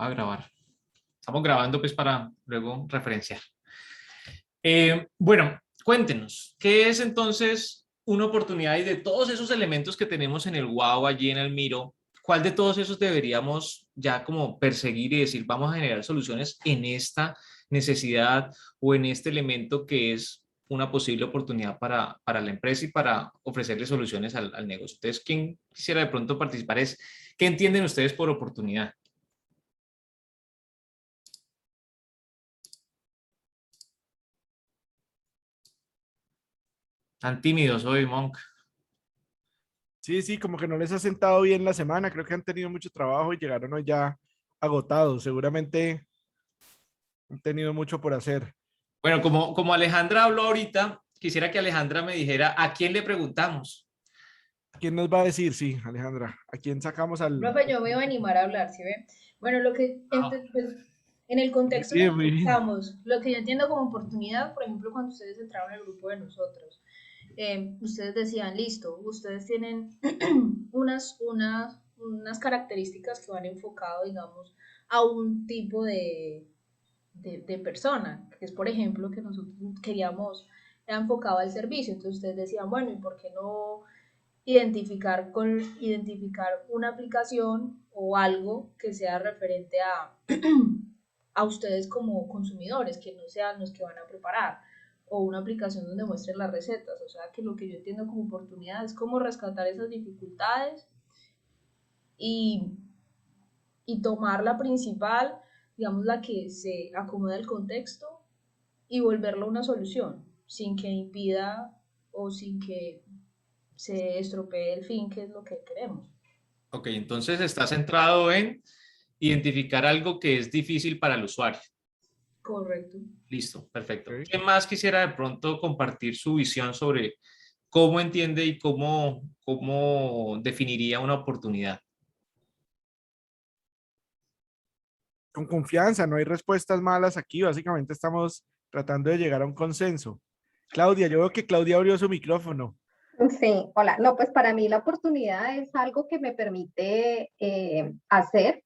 Voy a grabar. Estamos grabando pues para luego referenciar. Bueno, cuéntenos, ¿qué es entonces una oportunidad y de todos esos elementos que tenemos en el Wow, allí en el Miro? ¿Cuál de todos esos deberíamos ya como perseguir y decir, vamos a generar soluciones en esta necesidad o en este elemento que es una posible oportunidad para la empresa y para ofrecerle soluciones al negocio? Entonces, ¿quién quisiera de pronto participar? ¿Qué entienden ustedes por oportunidad? Tan tímidos hoy, Monk. Sí, sí, como que no les ha sentado bien la semana. Creo que han tenido mucho trabajo y llegaron hoy ya agotados. Seguramente han tenido mucho por hacer. Bueno, como Alejandra habló ahorita, quisiera que Alejandra me dijera a quién le preguntamos. ¿Quién nos va a decir? Sí, Alejandra. ¿A quién sacamos al...? Profe, yo me voy a animar a hablar, ¿sí ve? Bueno, pues, en el Muy contexto en bien, el que muy bien. estamos, lo que yo entiendo como oportunidad, por ejemplo, cuando ustedes entraron al grupo de nosotros, ustedes decían, listo, ustedes tienen unas características que van enfocado, digamos, a un tipo de persona, que es, por ejemplo, que nosotros queríamos, era enfocado al servicio, entonces ustedes decían, bueno, ¿y por qué no identificar una aplicación o algo que sea referente a ustedes como consumidores, que no sean los que van a preparar, o una aplicación donde muestren las recetas? O sea, que lo que yo entiendo como oportunidad es cómo rescatar esas dificultades y, y tomar la principal, digamos la que se acomoda al contexto, y volverlo una solución, sin que impida o sin que se estropee el fin, que es lo que queremos. Ok, entonces está centrado en identificar algo que es difícil para el usuario. Correcto. Listo, perfecto. Ok. ¿Quién más quisiera de pronto compartir su visión sobre cómo entiende y cómo definiría una oportunidad? Con confianza, no hay respuestas malas aquí. Básicamente estamos tratando de llegar a un consenso. Claudia, yo veo que Claudia abrió su micrófono. Sí, hola. No, pues para mí la oportunidad es algo que me permite hacer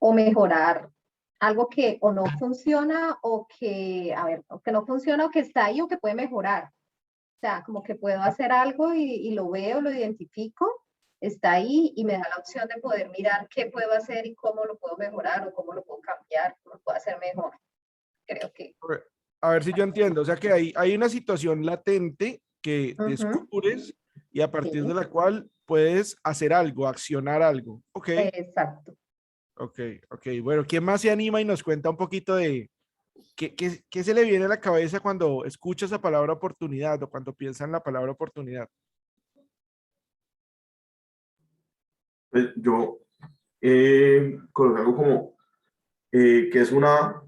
o mejorar algo que o no funciona o que, a ver, o que no funciona o que está ahí o que puede mejorar. O sea, como que puedo hacer algo y lo veo, lo identifico, está ahí y me da la opción de poder mirar qué puedo hacer y cómo lo puedo mejorar o cómo lo puedo cambiar, cómo lo puedo hacer mejor. Creo que. A ver si yo entiendo. O sea que hay una situación latente que Ujú, descubres y a partir de sí, la cual puedes hacer algo, accionar algo. Ok, exacto. ok, ok. Bueno, ¿quién más se anima y nos cuenta un poquito de qué se le viene a la cabeza cuando escucha esa palabra oportunidad o cuando piensa en la palabra oportunidad? Pues yo coloqué algo como que es una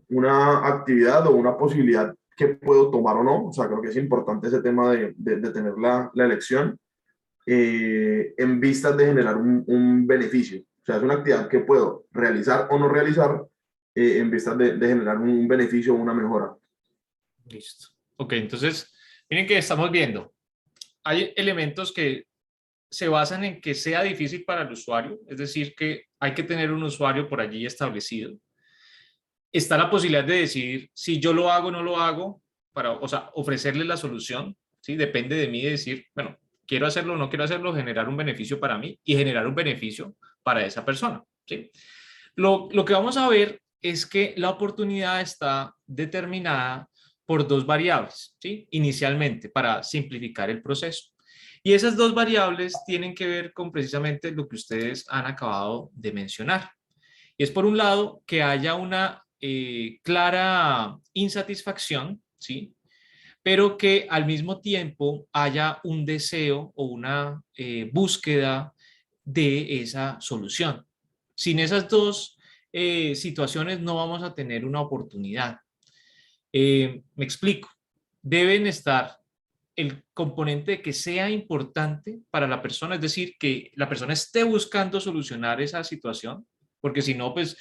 actividad o una posibilidad que puedo tomar o no. O sea, creo que es importante ese tema de tener la elección en vistas de generar un beneficio. O sea, es una actividad que puedo realizar o no realizar en vistas de generar un beneficio o una mejora. Listo. Ok, entonces, miren que estamos viendo. Hay elementos que se basan en que sea difícil para el usuario, es decir, que hay que tener un usuario por allí establecido. Está la posibilidad de decidir si yo lo hago o no lo hago, o sea, ofrecerle la solución, ¿sí? Depende de mí de decir, bueno, quiero hacerlo o no quiero hacerlo, generar un beneficio para mí y generar un beneficio para esa persona, ¿sí? Lo que vamos a ver es que la oportunidad está determinada por dos variables, ¿sí? Inicialmente, para simplificar el proceso. Y esas dos variables tienen que ver con precisamente lo que ustedes han acabado de mencionar. Y es por un lado que haya una clara insatisfacción, ¿sí? Pero que al mismo tiempo haya un deseo o una búsqueda de esa solución. Sin esas dos situaciones no vamos a tener una oportunidad. Me explico. Deben estar el componente de que sea importante para la persona, es decir, que la persona esté buscando solucionar esa situación, porque si no, pues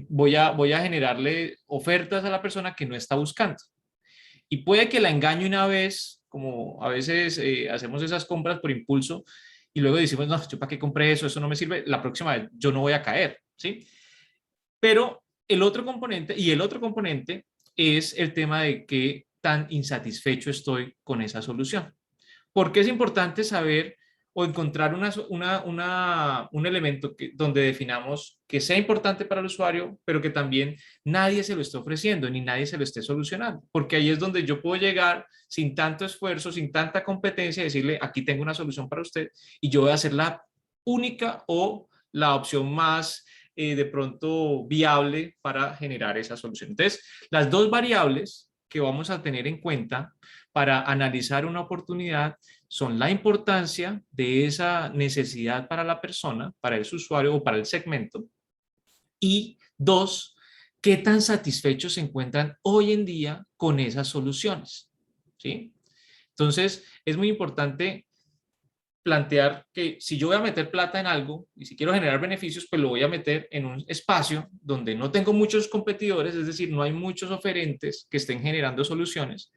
voy a generarle ofertas a la persona que no está buscando. Y puede que la engañe una vez, como a veces hacemos esas compras por impulso y luego decimos, no, yo para qué compré eso, eso no me sirve, la próxima vez yo no voy a caer, ¿sí? Pero el otro componente es el tema de qué tan insatisfecho estoy con esa solución. Porque es importante saber o encontrar un elemento donde definamos que sea importante para el usuario, pero que también nadie se lo esté ofreciendo ni nadie se lo esté solucionando. Porque ahí es donde yo puedo llegar sin tanto esfuerzo, sin tanta competencia, y decirle, aquí tengo una solución para usted y yo voy a ser la única o la opción más de pronto viable para generar esa solución. Entonces, las dos variables que vamos a tener en cuenta para analizar una oportunidad son la importancia de esa necesidad para la persona, para ese usuario o para el segmento, y dos, qué tan satisfechos se encuentran hoy en día con esas soluciones, ¿sí? Entonces, es muy importante plantear que si yo voy a meter plata en algo y si quiero generar beneficios, pues lo voy a meter en un espacio donde no tengo muchos competidores, es decir, no hay muchos oferentes que estén generando soluciones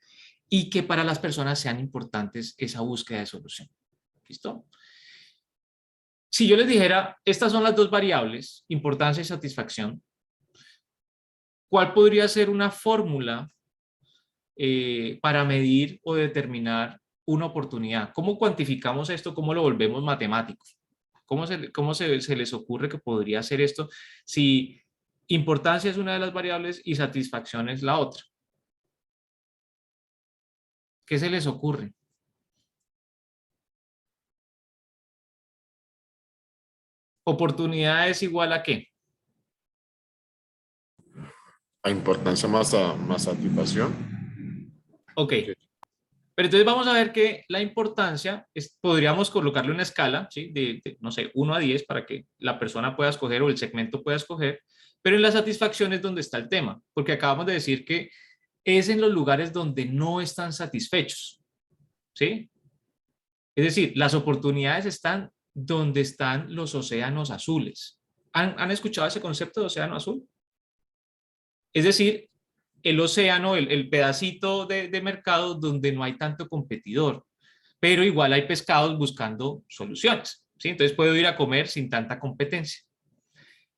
y que para las personas sean importantes esa búsqueda de solución. ¿Listo? Si yo les dijera, estas son las dos variables, importancia y satisfacción, ¿cuál podría ser una fórmula para medir o determinar una oportunidad? ¿Cómo cuantificamos esto? ¿Cómo lo volvemos matemático? ¿Cómo se les ocurre que podría ser esto si importancia es una de las variables y satisfacción es la otra? ¿Qué se les ocurre? ¿Oportunidad es igual a qué? A importancia más satisfacción. Ok. Pero entonces vamos a ver que la importancia, podríamos colocarle una escala, ¿sí? No sé, 1 a 10 para que la persona pueda escoger o el segmento pueda escoger, pero en la satisfacción es donde está el tema, porque acabamos de decir que es en los lugares donde no están satisfechos, ¿sí? Es decir, las oportunidades están donde están los océanos azules. ¿Han escuchado ese concepto de océano azul? Es decir, el océano, el pedacito de mercado donde no hay tanto competidor, pero igual hay pescados buscando soluciones, ¿sí? Entonces puedo ir a comer sin tanta competencia.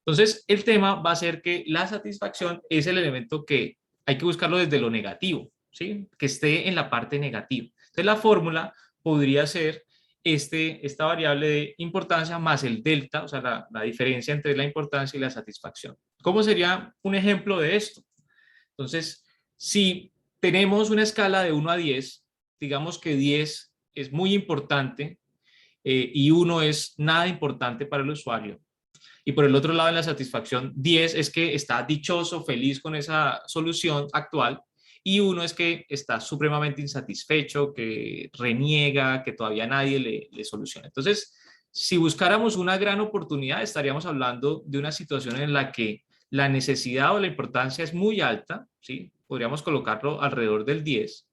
Entonces el tema va a ser que la satisfacción es el elemento que hay que buscarlo desde lo negativo, ¿sí? Que esté en la parte negativa. Entonces la fórmula podría ser esta variable de importancia más el delta, o sea, la diferencia entre la importancia y la satisfacción. ¿Cómo sería un ejemplo de esto? Entonces, si tenemos una escala de 1 a 10, digamos que 10 es muy importante y 1 es nada importante para el usuario. Y por el otro lado, en la satisfacción, 10 es que está dichoso, feliz con esa solución actual, y 1 es que está supremamente insatisfecho, que reniega, que todavía nadie le soluciona. Entonces, si buscáramos una gran oportunidad, estaríamos hablando de una situación en la que la necesidad o la importancia es muy alta, ¿sí? Podríamos colocarlo alrededor del 10,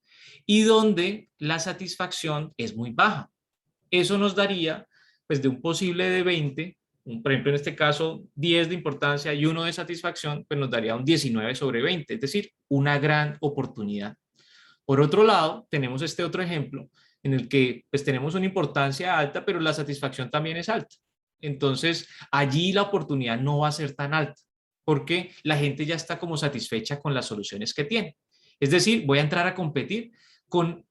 y donde la satisfacción es muy baja. Eso nos daría, pues, de un posible de 20, por ejemplo, en este caso, 10 de importancia y 1 de satisfacción, pues nos daría un 19 sobre 20, es decir, una gran oportunidad. Por otro lado, tenemos este otro ejemplo en el que pues tenemos una importancia alta, pero la satisfacción también es alta. Entonces, allí la oportunidad no va a ser tan alta, porque la gente ya está como satisfecha con las soluciones que tiene. Es decir, voy a entrar a competir con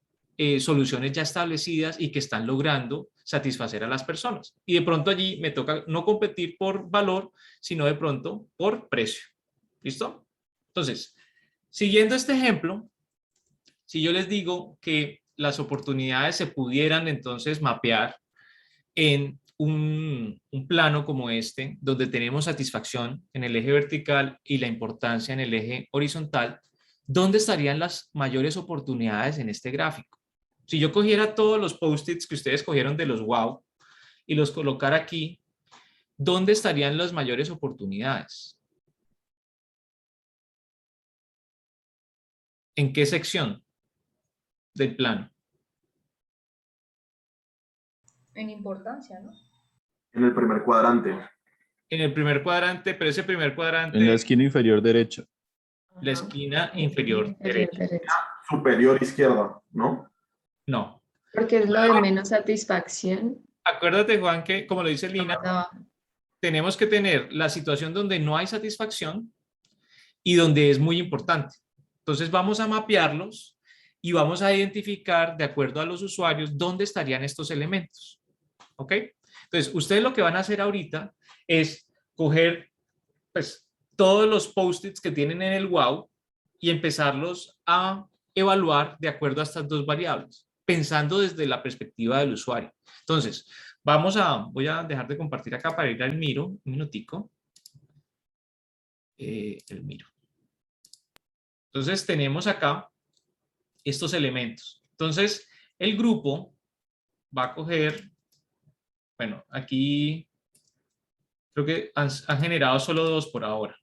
soluciones ya establecidas y que están logrando satisfacer a las personas. Y de pronto allí me toca no competir por valor, sino de pronto por precio. ¿Listo? Entonces, siguiendo este ejemplo, si yo les digo que las oportunidades se pudieran entonces mapear en un plano como este, donde tenemos satisfacción en el eje vertical y la importancia en el eje horizontal, ¿dónde estarían las mayores oportunidades en este gráfico? Si yo cogiera todos los post-its que ustedes cogieron de los wow y los colocara aquí, ¿dónde estarían las mayores oportunidades? ¿En qué sección del plano? En importancia, ¿no? En el primer cuadrante. En el primer cuadrante, pero ese primer cuadrante... En la esquina inferior derecha. La esquina inferior derecha. Superior izquierda, ¿no? No. Porque es lo de menos satisfacción. Acuérdate, Juan, que como lo dice Lina, No. tenemos que tener la situación donde no hay satisfacción y donde es muy importante. Entonces vamos a mapearlos y vamos a identificar de acuerdo a los usuarios dónde estarían estos elementos. ¿Ok? Entonces, ustedes lo que van a hacer ahorita es coger pues, todos los post-its que tienen en el wow y empezarlos a evaluar de acuerdo a estas dos variables, pensando desde la perspectiva del usuario. Entonces, voy a dejar de compartir acá para ir al Miro, un minutico. El Miro. Entonces, tenemos acá estos elementos. Entonces, el grupo va a coger, bueno, aquí creo que han generado solo 2 por ahora.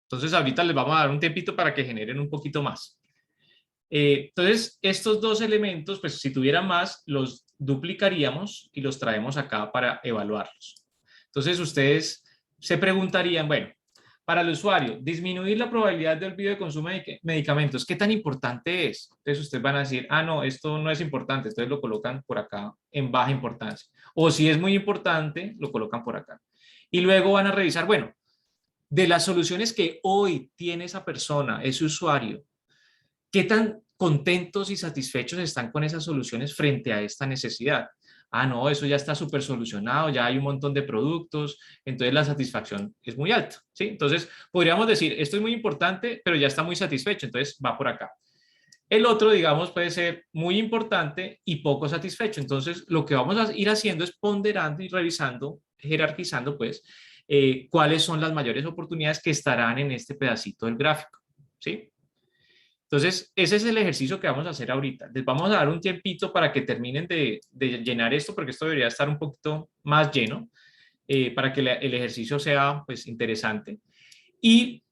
Entonces, ahorita les vamos a dar un tiempito para que generen un poquito más. Entonces, estos 2 elementos, pues si tuvieran más, los duplicaríamos y los traemos acá para evaluarlos. Entonces, ustedes se preguntarían, bueno, para el usuario, disminuir la probabilidad de olvido de consumo de medicamentos, ¿qué tan importante es? Entonces, ustedes van a decir, ah, no, esto no es importante, entonces lo colocan por acá en baja importancia. O si es muy importante, lo colocan por acá. Y luego van a revisar, bueno, de las soluciones que hoy tiene esa persona, ese usuario, ¿qué tan contentos y satisfechos están con esas soluciones frente a esta necesidad? Ah, no, eso ya está súper solucionado, ya hay un montón de productos, entonces la satisfacción es muy alta, ¿sí? Entonces, podríamos decir, esto es muy importante, pero ya está muy satisfecho, entonces va por acá. El otro, digamos, puede ser muy importante y poco satisfecho. Entonces, lo que vamos a ir haciendo es ponderando y revisando, jerarquizando, pues, cuáles son las mayores oportunidades que estarán en este pedacito del gráfico, ¿sí? Entonces, ese es el ejercicio que vamos a hacer ahorita. Les vamos a dar un tiempito para que terminen de llenar esto, porque esto debería estar un poquito más lleno, para que el ejercicio sea, pues, interesante. Y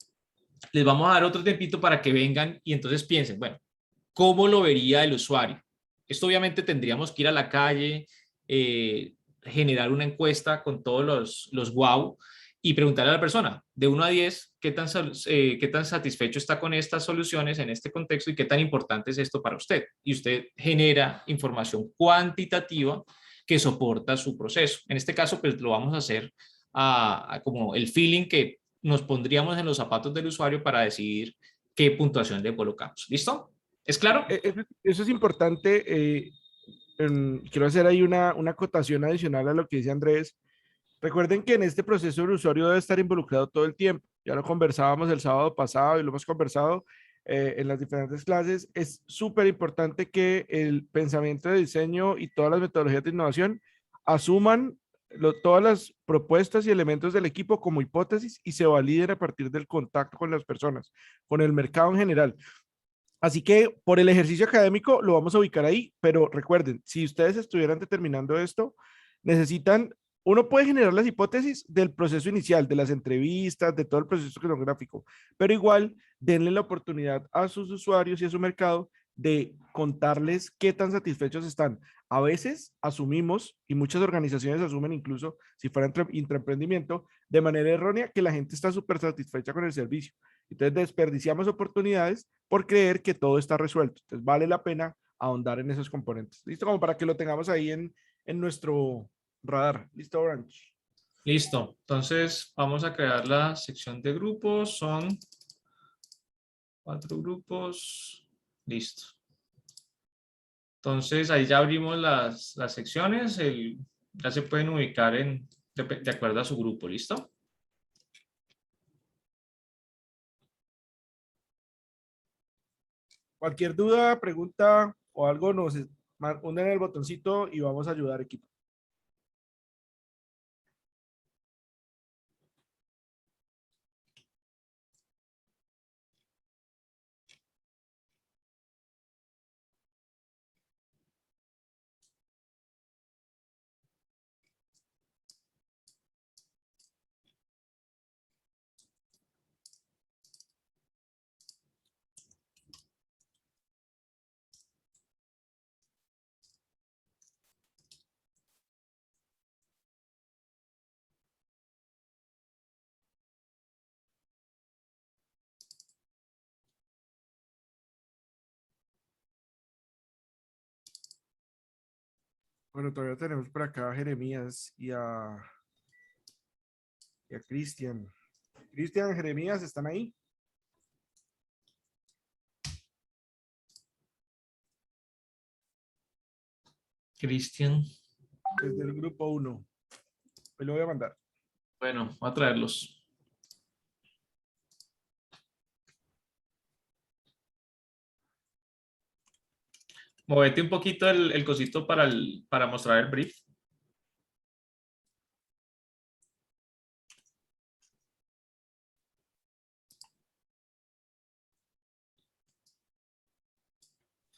les vamos a dar otro tiempito para que vengan y entonces piensen, bueno, ¿cómo lo vería el usuario? Esto obviamente tendríamos que ir a la calle, generar una encuesta con todos los wow y preguntarle a la persona, de 1 a 10, qué tan satisfecho está con estas soluciones en este contexto y qué tan importante es esto para usted. Y usted genera información cuantitativa que soporta su proceso. En este caso, pues lo vamos a hacer como el feeling que nos pondríamos en los zapatos del usuario para decidir qué puntuación le colocamos. ¿Listo? ¿Es claro? Eso es importante. Quiero hacer ahí una acotación adicional a lo que dice Andrés. Recuerden que en este proceso el usuario debe estar involucrado todo el tiempo. Ya lo conversábamos el sábado pasado y lo hemos conversado en las diferentes clases. Es súper importante que el pensamiento de diseño y todas las metodologías de innovación asuman todas las propuestas y elementos del equipo como hipótesis y se validen a partir del contacto con las personas, con el mercado en general. Así que por el ejercicio académico lo vamos a ubicar ahí, pero recuerden, si ustedes estuvieran determinando esto, necesitan, uno puede generar las hipótesis del proceso inicial, de las entrevistas, de todo el proceso cronográfico, pero igual denle la oportunidad a sus usuarios y a su mercado de contarles qué tan satisfechos están. A veces asumimos, y muchas organizaciones asumen incluso, si fuera intraemprendimiento, de manera errónea que la gente está súper satisfecha con el servicio. Entonces desperdiciamos oportunidades por creer que todo está resuelto. Entonces vale la pena ahondar en esos componentes. ¿Listo? Como para que lo tengamos ahí en nuestro radar. ¿Listo, Orange? Listo. Entonces, vamos a crear la sección de grupos. Son 4 grupos. Listo. Entonces, ahí ya abrimos las secciones. Ya se pueden ubicar de acuerdo a su grupo. ¿Listo? Cualquier duda, pregunta o algo, nos hunden el botoncito y vamos a ayudar, equipo. Bueno, todavía tenemos por acá a Jeremías y a Y a Cristian. Cristian, Jeremías, ¿están ahí? Cristian. Desde el grupo 1. Pues lo voy a mandar. Bueno, voy a traerlos. Movete un poquito el cosito para mostrar el brief.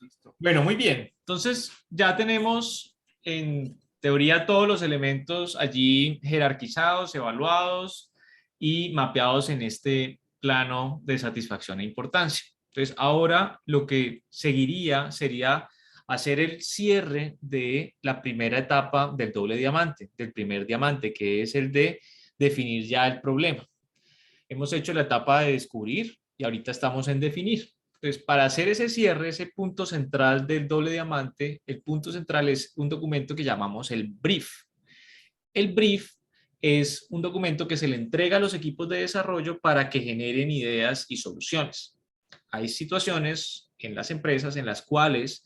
Listo. Bueno, muy bien. Entonces ya tenemos en teoría todos los elementos allí jerarquizados, evaluados y mapeados en este plano de satisfacción e importancia. Entonces ahora lo que seguiría sería hacer el cierre de la primera etapa del doble diamante, del primer diamante, que es el de definir ya el problema. Hemos hecho la etapa de descubrir y ahorita estamos en definir. Entonces, para hacer ese cierre, ese punto central del doble diamante, el punto central es un documento que llamamos el brief. El brief es un documento que se le entrega a los equipos de desarrollo para que generen ideas y soluciones. Hay situaciones en las empresas en las cuales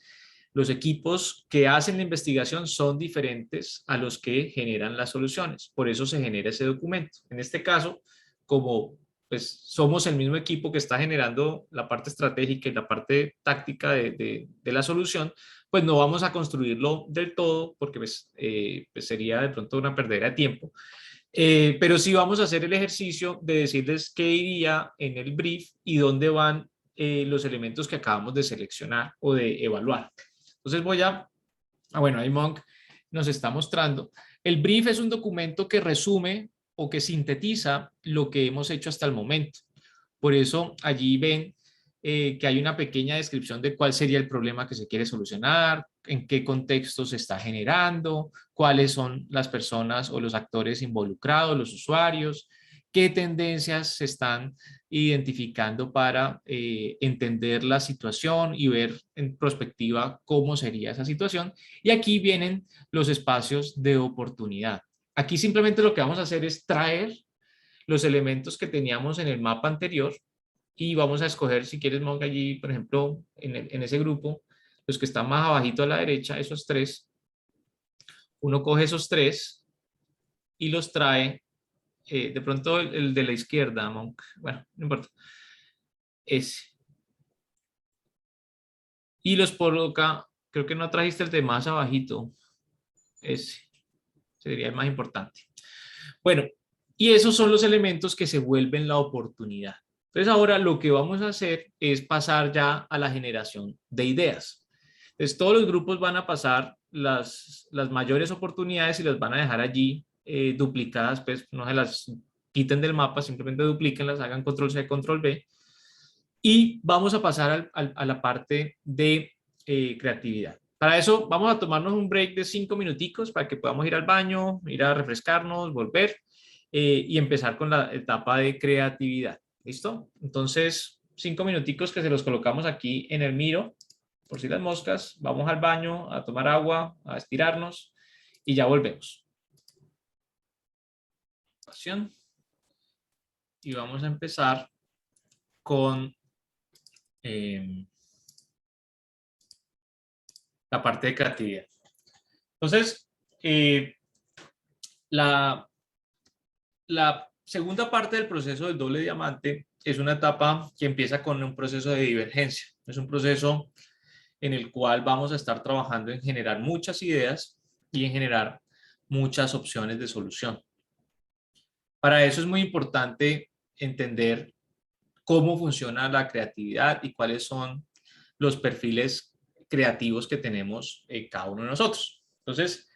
los equipos que hacen la investigación son diferentes a los que generan las soluciones. Por eso se genera ese documento. En este caso, como pues somos el mismo equipo que está generando la parte estratégica y la parte táctica de la solución, pues no vamos a construirlo del todo porque pues sería de pronto una pérdida de tiempo. Pero sí vamos a hacer el ejercicio de decirles qué iría en el brief y dónde van los elementos que acabamos de seleccionar o de evaluar. Entonces bueno, ahí Monk nos está mostrando. El brief es un documento que resume o que sintetiza lo que hemos hecho hasta el momento. Por eso allí ven que hay una pequeña descripción de cuál sería el problema que se quiere solucionar, en qué contexto se está generando, cuáles son las personas o los actores involucrados, los usuarios, qué tendencias se están identificando para entender la situación y ver en perspectiva cómo sería esa situación. Y aquí vienen los espacios de oportunidad. Aquí simplemente lo que vamos a hacer es traer los elementos que teníamos en el mapa anterior y vamos a escoger, si quieres, Monk, allí, por ejemplo, en ese grupo, los que están más abajito a la derecha, esos tres. Uno coge esos tres y los trae, de pronto el de la izquierda, Monk, bueno, no importa, ese. Y los coloca, creo que no trajiste el de más abajito, ese sería el más importante. Bueno, y esos son los elementos que se vuelven la oportunidad. Entonces ahora lo que vamos a hacer es pasar ya a la generación de ideas. Entonces todos los grupos van a pasar las mayores oportunidades y las van a dejar allí duplicadas, pues no se las quiten del mapa, simplemente duplíquenlas, hagan control C, control V. Y vamos a pasar a la parte de creatividad. Para eso vamos a tomarnos un break de 5 minuticos para que podamos ir al baño, ir a refrescarnos, volver y empezar con la etapa de creatividad. ¿Listo? Entonces, 5 minuticos que se los colocamos aquí en el Miro, por si las moscas. Vamos al baño, a tomar agua, a estirarnos y ya volvemos. Y vamos a empezar con la parte de creatividad. Entonces, la segunda parte del proceso del doble diamante es una etapa que empieza con un proceso de divergencia. Es un proceso en el cual vamos a estar trabajando en generar muchas ideas y en generar muchas opciones de solución. Para eso es muy importante entender cómo funciona la creatividad y cuáles son los perfiles creativos que tenemos cada uno de nosotros. Entonces,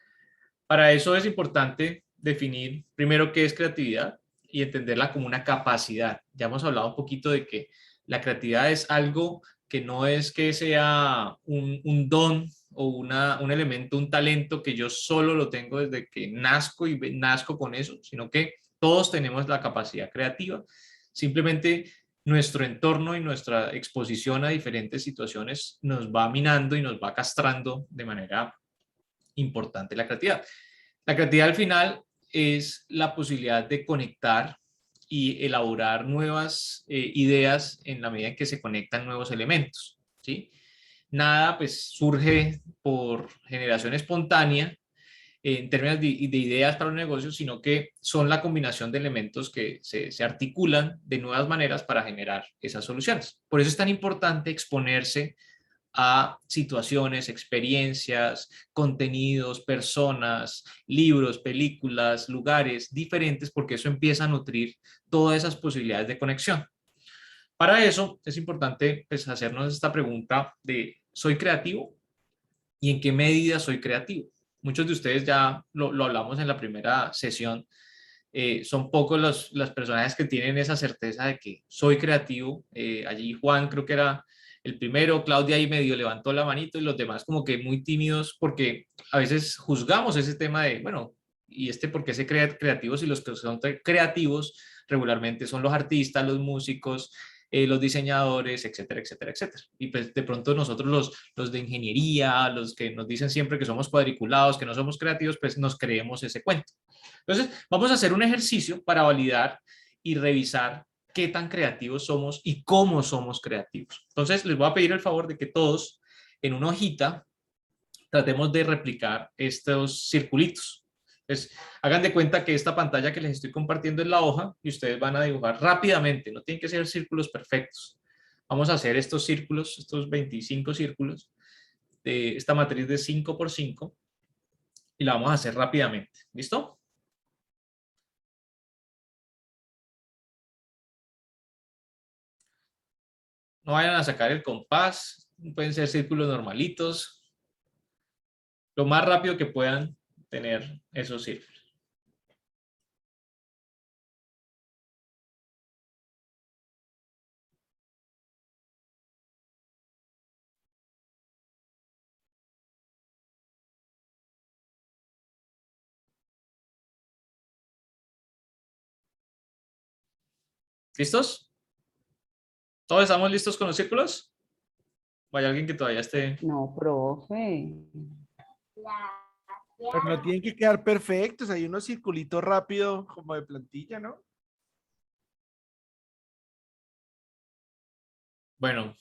para eso es importante definir primero qué es creatividad y entenderla como una capacidad. Ya hemos hablado un poquito de que la creatividad es algo que no es que sea un don o un elemento, un talento que yo solo lo tengo desde que nazco y nazco con eso, sino que todos tenemos la capacidad creativa. Simplemente nuestro entorno y nuestra exposición a diferentes situaciones nos va minando y nos va castrando de manera importante la creatividad. La creatividad al final es la posibilidad de conectar y elaborar nuevas ideas en la medida en que se conectan nuevos elementos, ¿sí? Nada pues surge por generación espontánea en términos de ideas para un negocio, sino que son la combinación de elementos que se articulan de nuevas maneras para generar esas soluciones. Por eso es tan importante exponerse a situaciones, experiencias, contenidos, personas, libros, películas, lugares diferentes, porque eso empieza a nutrir todas esas posibilidades de conexión. Para eso es importante pues, hacernos esta pregunta de ¿soy creativo? ¿Y en qué medida soy creativo? Muchos de ustedes ya lo hablamos en la primera sesión. Son pocos las personajes que tienen esa certeza de que soy creativo. Allí Juan creo que era el primero, Claudia ahí medio levantó la manito y los demás como que muy tímidos porque a veces juzgamos ese tema de, bueno, ¿y por qué se crea creativos? Y los que son creativos regularmente son los artistas, los músicos, los diseñadores, etcétera, etcétera, etcétera. Y pues de pronto nosotros los de ingeniería, los que nos dicen siempre que somos cuadriculados, que no somos creativos, pues nos creemos ese cuento. Entonces, vamos a hacer un ejercicio para validar y revisar qué tan creativos somos y cómo somos creativos. Entonces, les voy a pedir el favor de que todos en una hojita tratemos de replicar estos circulitos. Entonces, hagan de cuenta que esta pantalla que les estoy compartiendo es la hoja y ustedes van a dibujar rápidamente, no tienen que ser círculos perfectos. Vamos a hacer estos círculos, estos 25 círculos, de esta matriz de 5 por 5 y la vamos a hacer rápidamente. ¿Listo? No vayan a sacar el compás, pueden ser círculos normalitos, lo más rápido que puedan tener esos círculos. ¿Listos? ¿Todos estamos listos con los círculos? ¿O hay alguien que todavía esté? No, profe. Pero no tienen que quedar perfectos, hay unos circulitos rápidos como de plantilla, ¿no? Bueno,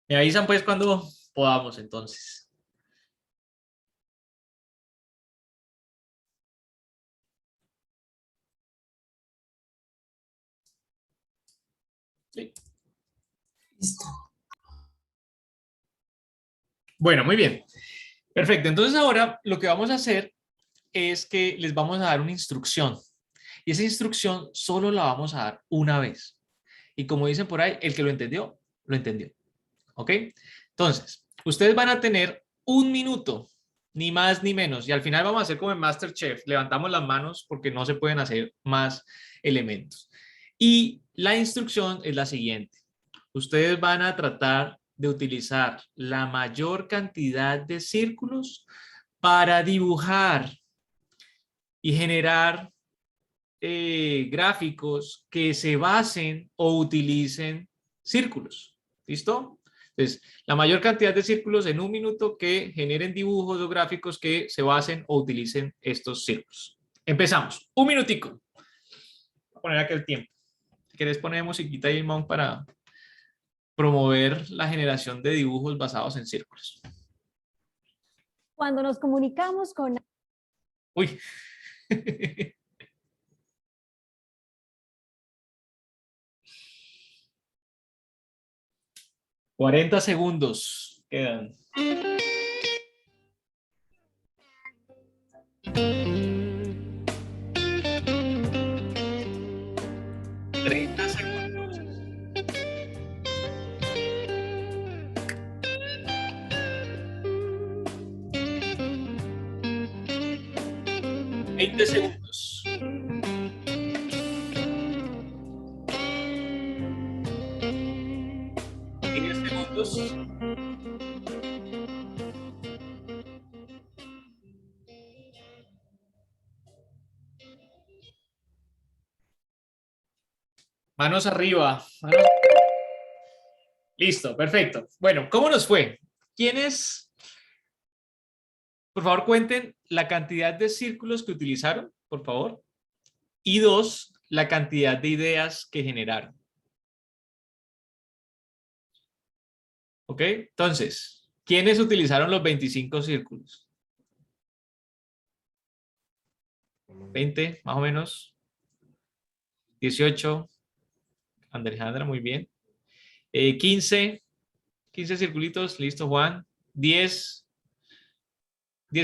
me avisan pues cuando podamos entonces. Sí. Listo. Bueno, muy bien. Perfecto. Entonces ahora lo que vamos a hacer es que les vamos a dar una instrucción. Y esa instrucción solo la vamos a dar una vez. Y como dicen por ahí, el que lo entendió, lo entendió. ¿Ok? Entonces, ustedes van a tener 1 minuto, ni más ni menos. Y al final vamos a hacer como en MasterChef. Levantamos las manos porque no se pueden hacer más elementos. Y la instrucción es la siguiente. Ustedes van a tratar de utilizar la mayor cantidad de círculos para dibujar y generar gráficos que se basen o utilicen círculos. ¿Listo? Entonces, la mayor cantidad de círculos en 1 minuto que generen dibujos o gráficos que se basen o utilicen estos círculos. Empezamos. 1 minutico. Voy a poner aquí el tiempo. Si quieres poner musiquita ahí, Mount, para promover la generación de dibujos basados en círculos. Cuando nos comunicamos con... Uy. 40 segundos quedan. Segundos. 20 segundos. 10 segundos. Manos arriba. Listo, perfecto. Bueno, ¿cómo nos fue? ¿Quiénes? Por favor, cuenten la cantidad de círculos que utilizaron. por favor. Y 2, la cantidad de ideas que generaron. ¿Ok? Entonces, ¿quiénes utilizaron los 25 círculos? 20, más o menos. 18. Alejandra, muy bien. 15 circulitos, listo, Juan. 10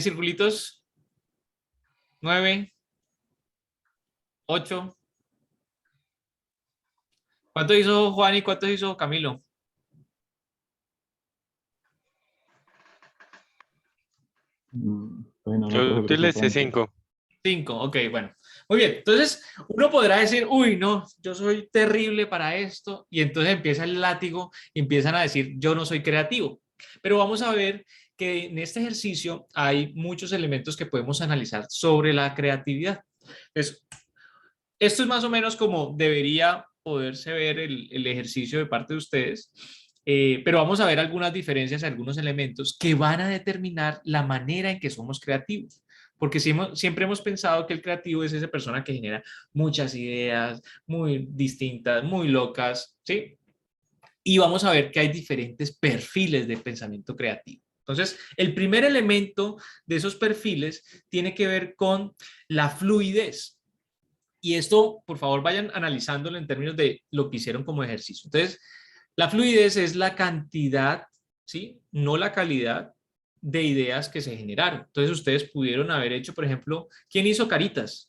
circulitos. 9, 8. ¿Cuánto hizo Juan y cuánto hizo Camilo? Bueno, Yo utilicé 5. 5, ok, bueno. Muy bien, entonces uno podrá decir, uy, no, yo soy terrible para esto, y entonces empieza el látigo y empiezan a decir, yo no soy creativo. Pero vamos a ver que en este ejercicio hay muchos elementos que podemos analizar sobre la creatividad. Entonces, esto es más o menos como debería poderse ver el ejercicio de parte de ustedes, pero vamos a ver algunas diferencias, algunos elementos que van a determinar la manera en que somos creativos. Porque siempre hemos pensado que el creativo es esa persona que genera muchas ideas muy distintas, muy locas, ¿sí? Y vamos a ver que hay diferentes perfiles de pensamiento creativo. Entonces, el primer elemento de esos perfiles tiene que ver con la fluidez. Y esto, por favor, vayan analizándolo en términos de lo que hicieron como ejercicio. Entonces, la fluidez es la cantidad, ¿sí? No la calidad de ideas que se generaron. Entonces, ustedes pudieron haber hecho, por ejemplo, ¿quién hizo caritas?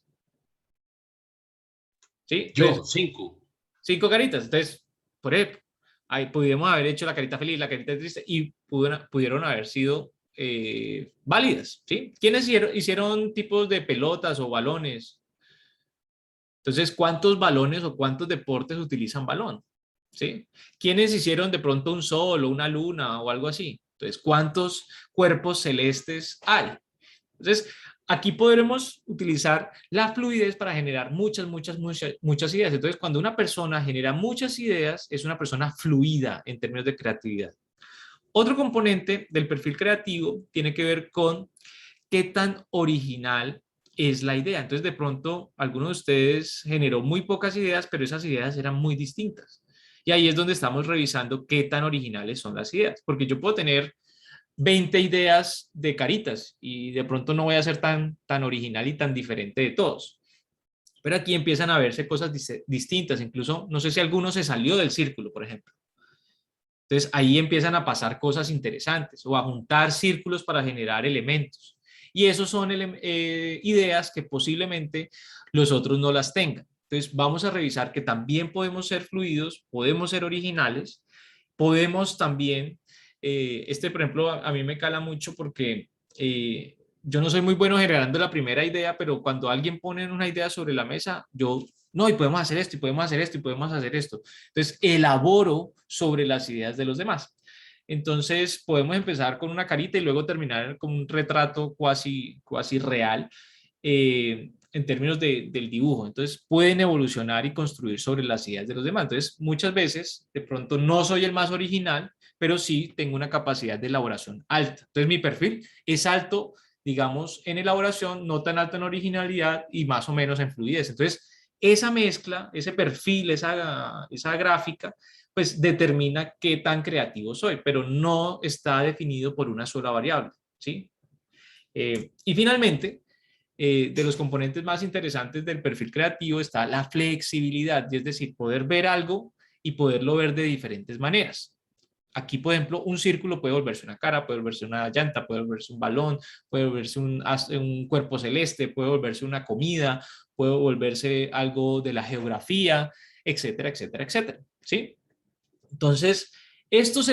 ¿Sí? Yo, 5. 5 caritas. Entonces, por ejemplo, ahí pudimos haber hecho la carita feliz, la carita triste y pudieron haber sido válidas, ¿sí? ¿Quiénes hicieron tipos de pelotas o balones? Entonces, ¿cuántos balones o cuántos deportes utilizan balón? ¿Sí? ¿Quiénes hicieron de pronto un sol o una luna o algo así? Entonces, ¿cuántos cuerpos celestes hay? Entonces, aquí podremos utilizar la fluidez para generar muchas ideas. Entonces, cuando una persona genera muchas ideas, es una persona fluida en términos de creatividad. Otro componente del perfil creativo tiene que ver con qué tan original es la idea. Entonces, de pronto, alguno de ustedes generó muy pocas ideas, pero esas ideas eran muy distintas. Y ahí es donde estamos revisando qué tan originales son las ideas. Porque yo puedo tener 20 ideas de caritas y de pronto no voy a ser tan original y tan diferente de todos. Pero aquí empiezan a verse cosas distintas. Incluso, no sé si alguno se salió del círculo, por ejemplo. Entonces, ahí empiezan a pasar cosas interesantes o a juntar círculos para generar elementos. Y esos son ideas que posiblemente los otros no las tengan. Entonces, vamos a revisar que también podemos ser fluidos, podemos ser originales, podemos también, por ejemplo, a mí me cala mucho porque yo no soy muy bueno generando la primera idea, pero cuando alguien pone una idea sobre la mesa, yo, no, y podemos hacer esto, y podemos hacer esto, y podemos hacer esto. Entonces, elaboro sobre las ideas de los demás. Entonces, podemos empezar con una carita y luego terminar con un retrato cuasi real en términos del dibujo. Entonces, pueden evolucionar y construir sobre las ideas de los demás. Entonces, muchas veces, de pronto, no soy el más original, pero sí tengo una capacidad de elaboración alta. Entonces, mi perfil es alto, digamos, en elaboración, no tan alto en originalidad y más o menos en fluidez. Entonces, esa mezcla, ese perfil, esa gráfica, pues determina qué tan creativo soy, pero no está definido por una sola variable, ¿sí? Y finalmente, de los componentes más interesantes del perfil creativo está la flexibilidad, es decir, poder ver algo y poderlo ver de diferentes maneras. Aquí, por ejemplo, un círculo puede volverse una cara, puede volverse una llanta, puede volverse un balón, puede volverse un cuerpo celeste, puede volverse una comida, puede volverse algo de la geografía, etcétera, etcétera, etcétera, ¿sí? Entonces, estos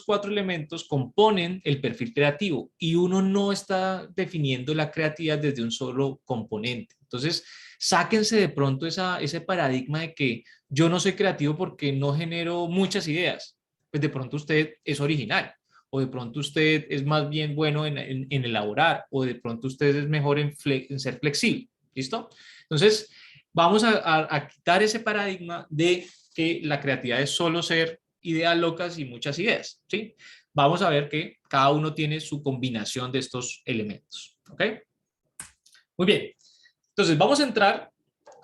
4 elementos componen el perfil creativo y uno no está definiendo la creatividad desde un solo componente. Entonces, sáquense de pronto ese paradigma de que yo no soy creativo porque no genero muchas ideas. Pues de pronto usted es original, o de pronto usted es más bien bueno en elaborar, o de pronto usted es mejor en ser flexible. ¿Listo? Entonces, vamos a quitar ese paradigma de que la creatividad es solo ser ideas locas y muchas ideas, ¿sí? Vamos a ver que cada uno tiene su combinación de estos elementos, ¿ok? Muy bien. Entonces, vamos a entrar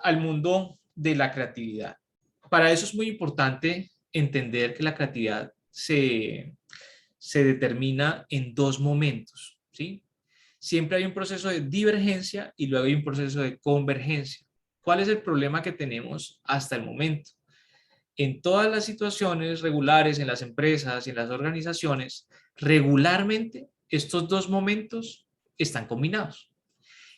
al mundo de la creatividad. Para eso es muy importante entender que la creatividad se determina en dos momentos, ¿sí? Siempre hay un proceso de divergencia y luego hay un proceso de convergencia. ¿Cuál es el problema que tenemos hasta el momento? En todas las situaciones regulares, en las empresas y en las organizaciones, regularmente estos dos momentos están combinados.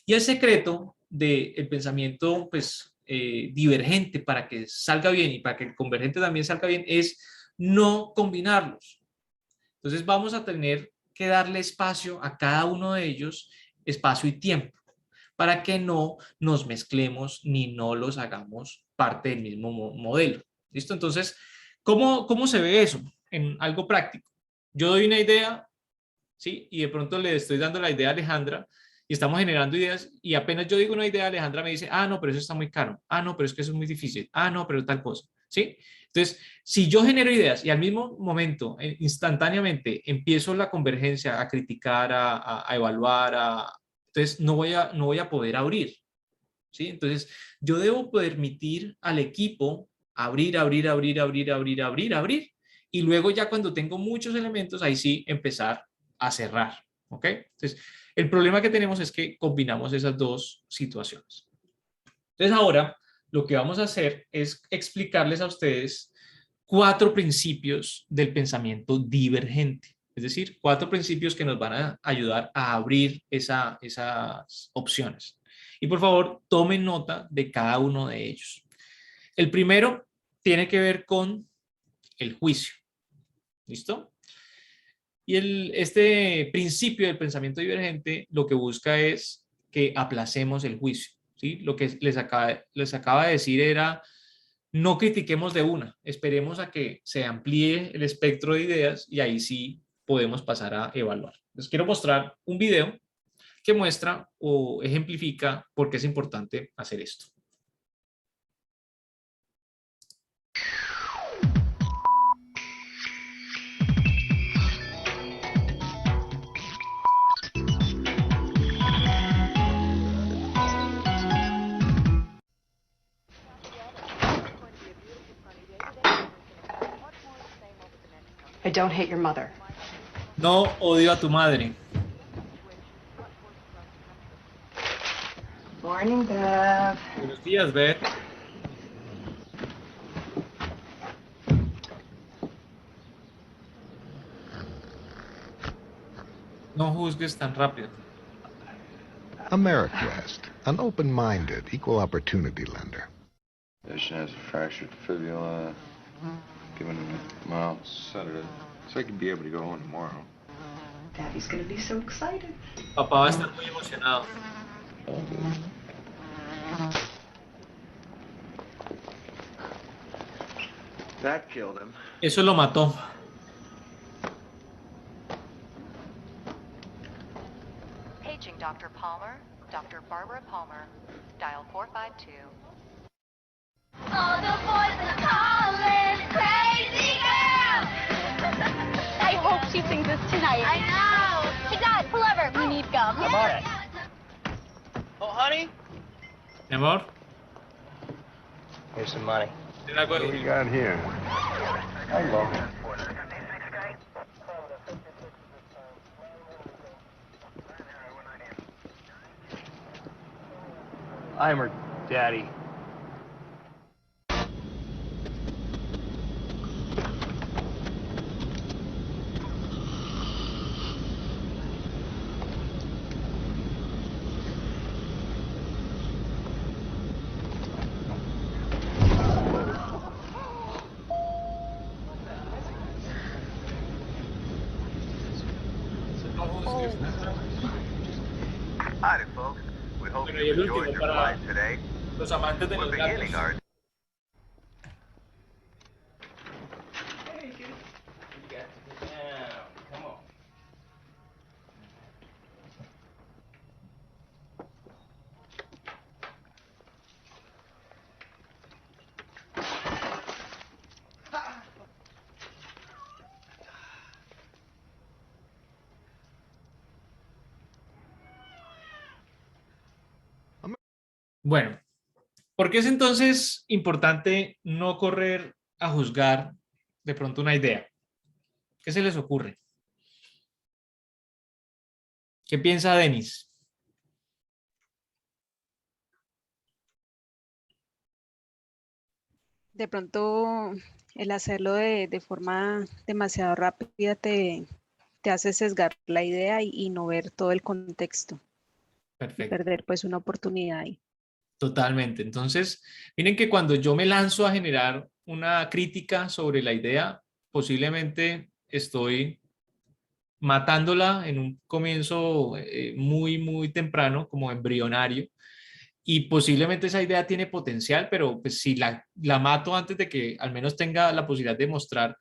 Y el secreto del pensamiento pues, divergente para que salga bien y para que el convergente también salga bien es no combinarlos. Entonces vamos a tener que darle espacio a cada uno de ellos, espacio y tiempo, para que no nos mezclemos ni no los hagamos parte del mismo modelo. ¿Listo? Entonces, ¿cómo se ve eso en algo práctico? Yo doy una idea, ¿sí? Y de pronto le estoy dando la idea a Alejandra y estamos generando ideas y apenas yo digo una idea, Alejandra me dice, ah, no, pero eso está muy caro. Ah, no, pero es que eso es muy difícil. Ah, no, pero tal cosa. ¿Sí? Entonces, si yo genero ideas y al mismo momento, instantáneamente, empiezo la convergencia a criticar, a evaluar, entonces no voy a poder abrir. ¿Sí? Entonces, yo debo permitir al equipo abrir, abrir, abrir, abrir, abrir, abrir, abrir. Y luego ya cuando tengo muchos elementos, ahí sí empezar a cerrar. ¿Ok? Entonces, el problema que tenemos es que combinamos esas dos situaciones. Entonces, ahora lo que vamos a hacer es explicarles a ustedes 4 principios del pensamiento divergente. Es decir, 4 principios que nos van a ayudar a abrir esas opciones. Y por favor, tomen nota de cada uno de ellos. El primero tiene que ver con el juicio. ¿Listo? Y este principio del pensamiento divergente lo que busca es que aplacemos el juicio. ¿Sí? Lo que les acaba de decir era, no critiquemos de una, esperemos a que se amplíe el espectro de ideas y ahí sí podemos pasar a evaluar. Les quiero mostrar un video que muestra o ejemplifica por qué es importante hacer esto. I don't hate your mother. No odio a tu madre. Morning, Bev. Buenos días, Beth. No juzgues tan rápido. AmeriQuest, an open-minded, equal opportunity lender. Patient has a fractured fibula. Given him a mild sedative, so he could be able to go home tomorrow. Daddy's gonna be so excited. Papá va a estar muy emocionado. That killed him. Eso lo mató. Paging Dr. Palmer, Dr. Barbara Palmer, dial 452. All the boys are calling crazy girl. I hope she sings this tonight. I know. Hey, Dad, pull over. We need gum. I'm on it. Oh, honey? Mi amor. Here's some money. What do we got here? I love it. I'm her daddy. Howdy, folks. We hope Bueno, you y el enjoyed último your para flight today. los amantes de We're los beginning gatos. our Bueno, ¿por qué es entonces importante no correr a juzgar de pronto una idea? ¿Qué se les ocurre? ¿Qué piensa Denis? De pronto, el hacerlo de forma demasiado rápida te hace sesgar la idea y no ver todo el contexto. Perfecto. Y perder pues una oportunidad ahí. Totalmente. Entonces, miren que cuando yo me lanzo a generar una crítica sobre la idea, posiblemente estoy matándola en un comienzo muy temprano, como embrionario, y posiblemente esa idea tiene potencial, pero pues si la mato antes de que al menos tenga la posibilidad de mostrar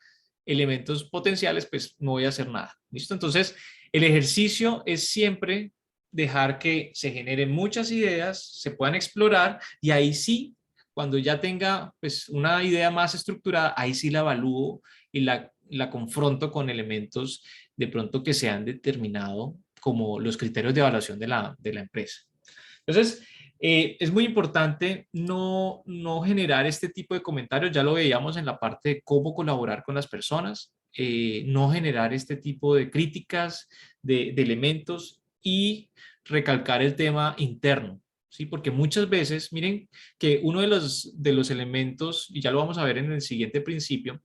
elementos potenciales, pues no voy a hacer nada. ¿Listo? Entonces, el ejercicio es siempre dejar que se generen muchas ideas, se puedan explorar, y ahí sí, cuando ya tenga pues una idea más estructurada, ahí sí la evalúo y la confronto con elementos de pronto que se han determinado como los criterios de evaluación de la empresa. Entonces, es muy importante no generar este tipo de comentarios, ya lo veíamos en la parte de cómo colaborar con las personas, no generar este tipo de críticas de elementos y recalcar el tema interno, ¿sí? Porque muchas veces, miren que uno de los elementos, y ya lo vamos a ver en el siguiente principio,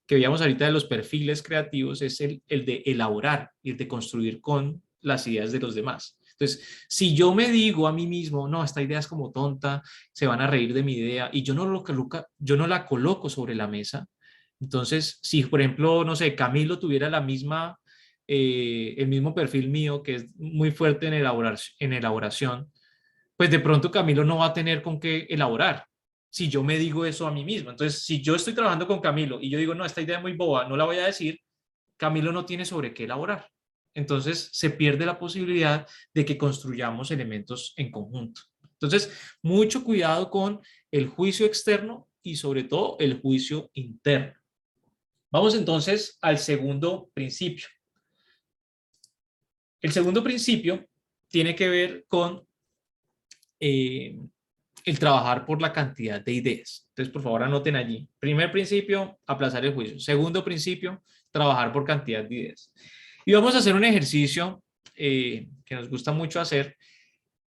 que veíamos ahorita de los perfiles creativos, es el de elaborar y el de construir con las ideas de los demás. Entonces, si yo me digo a mí mismo, no, esta idea es como tonta, se van a reír de mi idea, y yo no la coloco sobre la mesa, entonces, si por ejemplo, no sé, Camilo tuviera el mismo perfil mío, que es muy fuerte en elaboración, pues de pronto Camilo no va a tener con qué elaborar, si yo me digo eso a mí mismo. Entonces, si yo estoy trabajando con Camilo y yo digo, no, esta idea es muy boba, no la voy a decir, Camilo no tiene sobre qué elaborar. Entonces se pierde la posibilidad de que construyamos elementos en conjunto. Entonces, mucho cuidado con el juicio externo y sobre todo el juicio interno. Vamos entonces al segundo principio. El segundo principio tiene que ver con el trabajar por la cantidad de ideas. Entonces, por favor, anoten allí. Primer principio, aplazar el juicio. Segundo principio, trabajar por cantidad de ideas. Y vamos a hacer un ejercicio que nos gusta mucho hacer,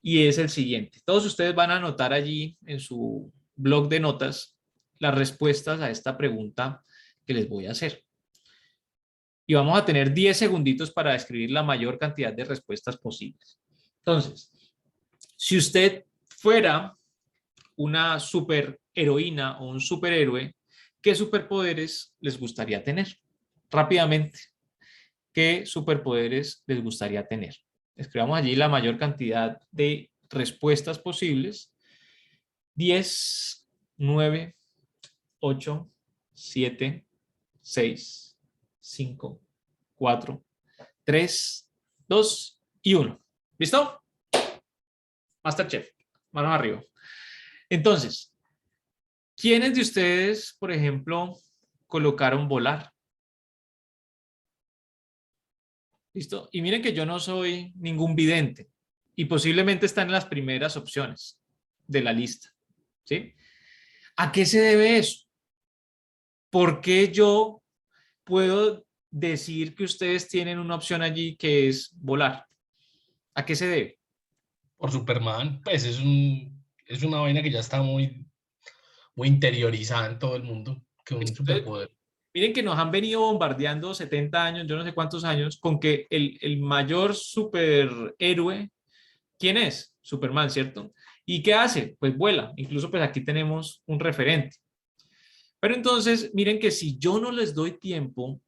y es el siguiente. Todos ustedes van a anotar allí en su blog de notas las respuestas a esta pregunta que les voy a hacer. Y vamos a tener 10 segunditos para escribir la mayor cantidad de respuestas posibles. Entonces, si usted fuera una superheroína o un superhéroe, ¿qué superpoderes les gustaría tener? Rápidamente, ¿qué superpoderes les gustaría tener? Escribamos allí la mayor cantidad de respuestas posibles. 10, 9, 8, 7, 6, 5, 4, 3, 2 y 1. ¿Listo? Masterchef, manos arriba. Entonces, ¿quiénes de ustedes, por ejemplo, colocaron volar? ¿Listo? Y miren que yo no soy ningún vidente y posiblemente están en las primeras opciones de la lista, ¿sí? ¿A qué se debe eso? ¿Por qué yo puedo decir que ustedes tienen una opción allí que es volar? ¿A qué se debe? Por Superman, pues es una vaina que ya está muy interiorizada en todo el mundo, que un superpoder. Miren que nos han venido bombardeando 70 años, yo no sé cuántos años, con que el mayor superhéroe, ¿quién es? Superman, ¿cierto? ¿Y qué hace? Pues vuela. Incluso pues aquí tenemos un referente. Pero entonces, miren que si yo no les doy tiempo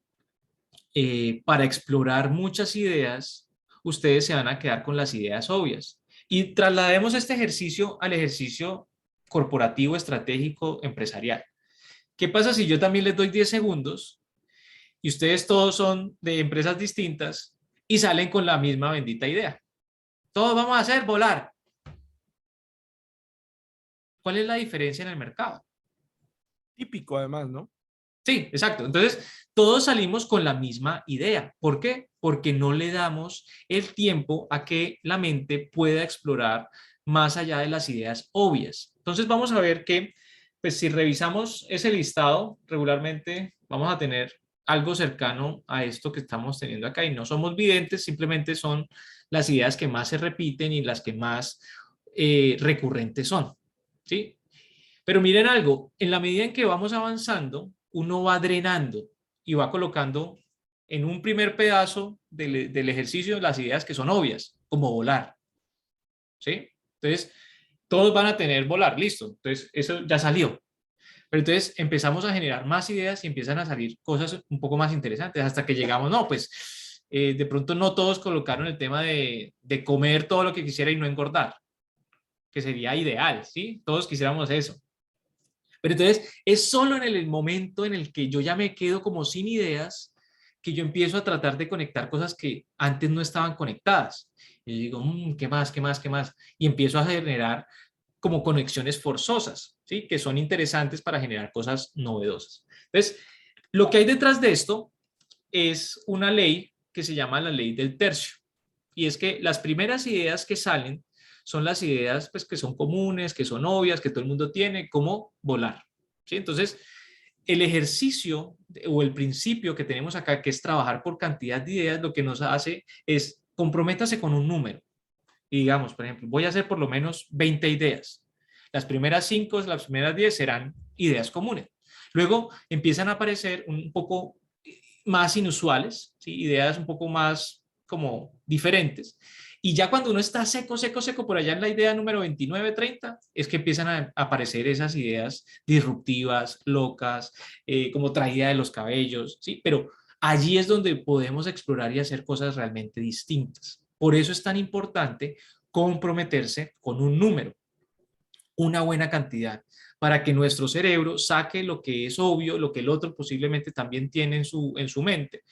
para explorar muchas ideas, ustedes se van a quedar con las ideas obvias. Y traslademos este ejercicio al ejercicio corporativo, estratégico, empresarial. ¿Qué pasa si yo también les doy 10 segundos y ustedes todos son de empresas distintas y salen con la misma bendita idea? Todos vamos a hacer volar. ¿Cuál es la diferencia en el mercado? Típico además, ¿no? Sí, exacto. Entonces, todos salimos con la misma idea. ¿Por qué? Porque no le damos el tiempo a que la mente pueda explorar más allá de las ideas obvias. Entonces vamos a ver que, pues si revisamos ese listado regularmente, vamos a tener algo cercano a esto que estamos teniendo acá, y no somos videntes, simplemente son las ideas que más se repiten y las que más recurrentes son, ¿sí? Pero miren algo, en la medida en que vamos avanzando, uno va drenando y va colocando en un primer pedazo del ejercicio las ideas que son obvias, como volar, ¿sí? Entonces, todos van a tener volar, listo, entonces eso ya salió. Pero entonces empezamos a generar más ideas y empiezan a salir cosas un poco más interesantes hasta que llegamos, no, pues de pronto no todos colocaron el tema de comer todo lo que quisiera y no engordar, que sería ideal, ¿sí? Todos quisiéramos eso. Pero entonces es solo en el momento en el que yo ya me quedo como sin ideas que yo empiezo a tratar de conectar cosas que antes no estaban conectadas. Y yo digo, ¿qué más, qué más, qué más? Y empiezo a generar como conexiones forzosas, ¿sí? Que son interesantes para generar cosas novedosas. Entonces, lo que hay detrás de esto es una ley que se llama la ley del tercio. Y es que las primeras ideas que salen son las ideas pues, que son comunes, que son obvias, que todo el mundo tiene, como volar, ¿sí? Entonces, el ejercicio o el principio que tenemos acá, que es trabajar por cantidad de ideas, lo que nos hace es comprométase con un número. Y digamos, por ejemplo, voy a hacer por lo menos 20 ideas. Las primeras 5, las primeras 10 serán ideas comunes. Luego empiezan a aparecer un poco más inusuales, ¿sí? Ideas un poco más como diferentes. Y ya cuando uno está seco por allá en la idea número 29, 30, es que empiezan a aparecer esas ideas disruptivas, locas, como traída de los cabellos, ¿sí? Pero allí es donde podemos explorar y hacer cosas realmente distintas. Por eso es tan importante comprometerse con un número, una buena cantidad, para que nuestro cerebro saque lo que es obvio, lo que el otro posiblemente también tiene en su mente,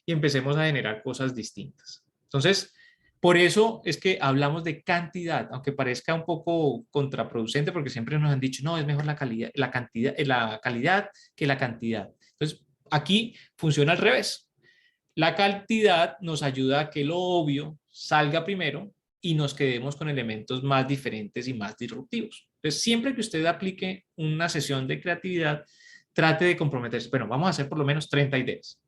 y empecemos a generar cosas distintas. Entonces, por eso es que hablamos de cantidad, aunque parezca un poco contraproducente, porque siempre nos han dicho, no, es mejor la calidad que la cantidad. Entonces, aquí funciona al revés. La cantidad nos ayuda a que lo obvio salga primero y nos quedemos con elementos más diferentes y más disruptivos. Entonces, siempre que usted aplique una sesión de creatividad, trate de comprometerse. Bueno, vamos a hacer por lo menos 30 ideas.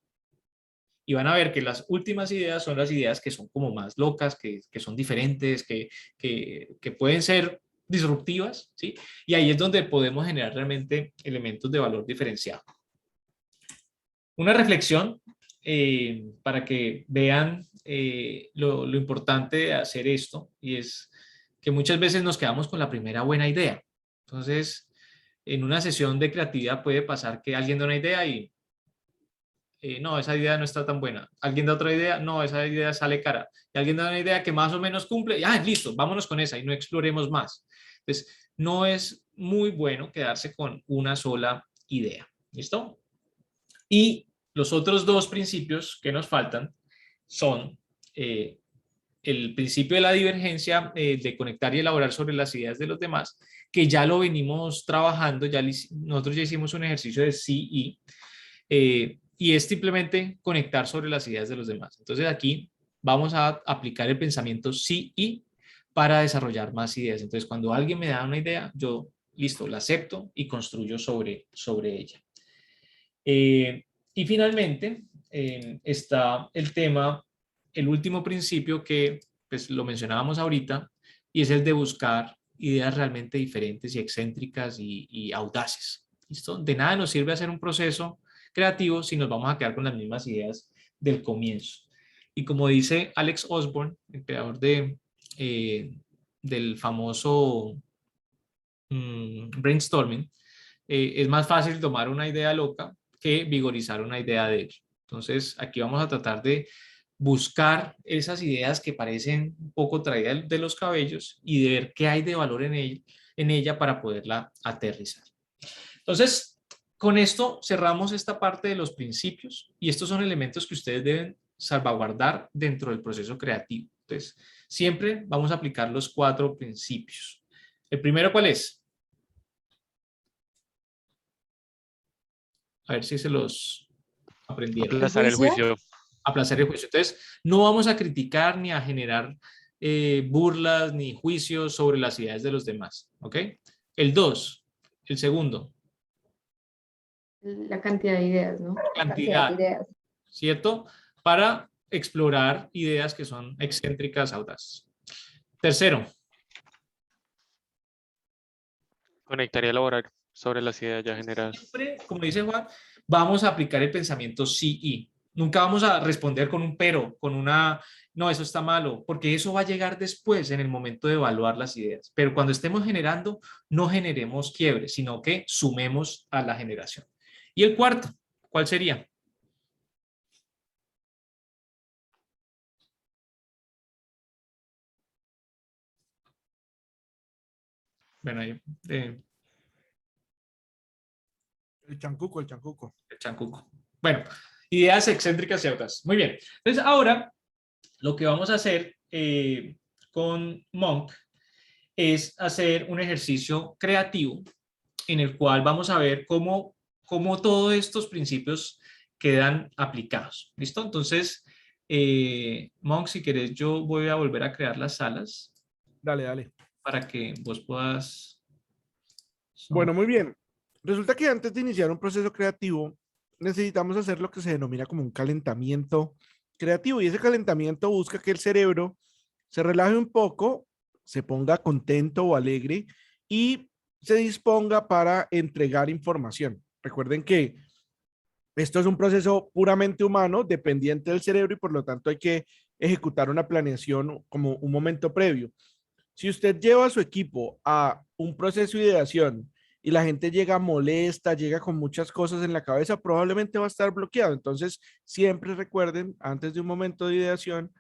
Y van a ver que las últimas ideas son las ideas que son como más locas, que son diferentes, que pueden ser disruptivas, ¿sí? Y ahí es donde podemos generar realmente elementos de valor diferenciado. Una reflexión para que vean lo importante de hacer esto, y es que muchas veces nos quedamos con la primera buena idea. Entonces, en una sesión de creatividad puede pasar que alguien da una idea y no, esa idea no está tan buena. Alguien da otra idea, no, esa idea sale cara. Y alguien da una idea que más o menos cumple, y listo, vámonos con esa y no exploremos más. Entonces, no es muy bueno quedarse con una sola idea. ¿Listo? Y los otros dos principios que nos faltan son el principio de la divergencia, de conectar y elaborar sobre las ideas de los demás, que ya lo venimos trabajando, nosotros ya hicimos un ejercicio de sí y es simplemente conectar sobre las ideas de los demás. Entonces aquí vamos a aplicar el pensamiento sí y para desarrollar más ideas. Entonces cuando alguien me da una idea, yo, listo, la acepto y construyo sobre ella. Y finalmente está el tema, el último principio que pues lo mencionábamos ahorita, y es el de buscar ideas realmente diferentes y excéntricas y audaces. ¿Listo? De nada nos sirve hacer un proceso creativo si nos vamos a quedar con las mismas ideas del comienzo. Y como dice Alex Osborne, el creador del famoso brainstorming, es más fácil tomar una idea loca que vigorizar una idea de él. Entonces, aquí vamos a tratar de buscar esas ideas que parecen un poco traídas de los cabellos y de ver qué hay de valor en ella para poderla aterrizar. Entonces, con esto cerramos esta parte de los principios y estos son elementos que ustedes deben salvaguardar dentro del proceso creativo. Entonces, siempre vamos a aplicar los 4 principios. ¿El primero cuál es? A ver si se los aprendieron. Aplazar el juicio. Aplazar el juicio. Entonces, no vamos a criticar ni a generar burlas ni juicios sobre las ideas de los demás. ¿Ok? El 2, el segundo. La cantidad de ideas, ¿no? Cantidad, de ideas. ¿cierto? Para explorar ideas que son excéntricas, audaces. Tercero. Conectar y elaborar sobre las ideas ya generadas. Siempre, como dice Juan, vamos a aplicar el pensamiento sí y. Nunca vamos a responder con un pero, con una, no, eso está malo, porque eso va a llegar después en el momento de evaluar las ideas. Pero cuando estemos generando, no generemos quiebre, sino que sumemos a la generación. Y el cuarto, ¿cuál sería? Bueno, ahí, El chancuco, el chancuco. el chancuco. Bueno, ideas excéntricas y audaces. Muy bien. Entonces, ahora lo que vamos a hacer con Monk es hacer un ejercicio creativo en el cual vamos a ver cómo todos estos principios quedan aplicados. ¿Listo? Entonces, Monk, si querés, yo voy a volver a crear las salas. Dale, dale. Para que vos puedas... Bueno, muy bien. Resulta que antes de iniciar un proceso creativo, necesitamos hacer lo que se denomina como un calentamiento creativo. Y ese calentamiento busca que el cerebro se relaje un poco, se ponga contento o alegre y se disponga para entregar información. Recuerden que esto es un proceso puramente humano, dependiente del cerebro y por lo tanto hay que ejecutar una planeación como un momento previo. Si usted lleva a su equipo a un proceso de ideación y la gente llega molesta, llega con muchas cosas en la cabeza, probablemente va a estar bloqueado. Entonces, siempre recuerden, antes de un momento de ideación,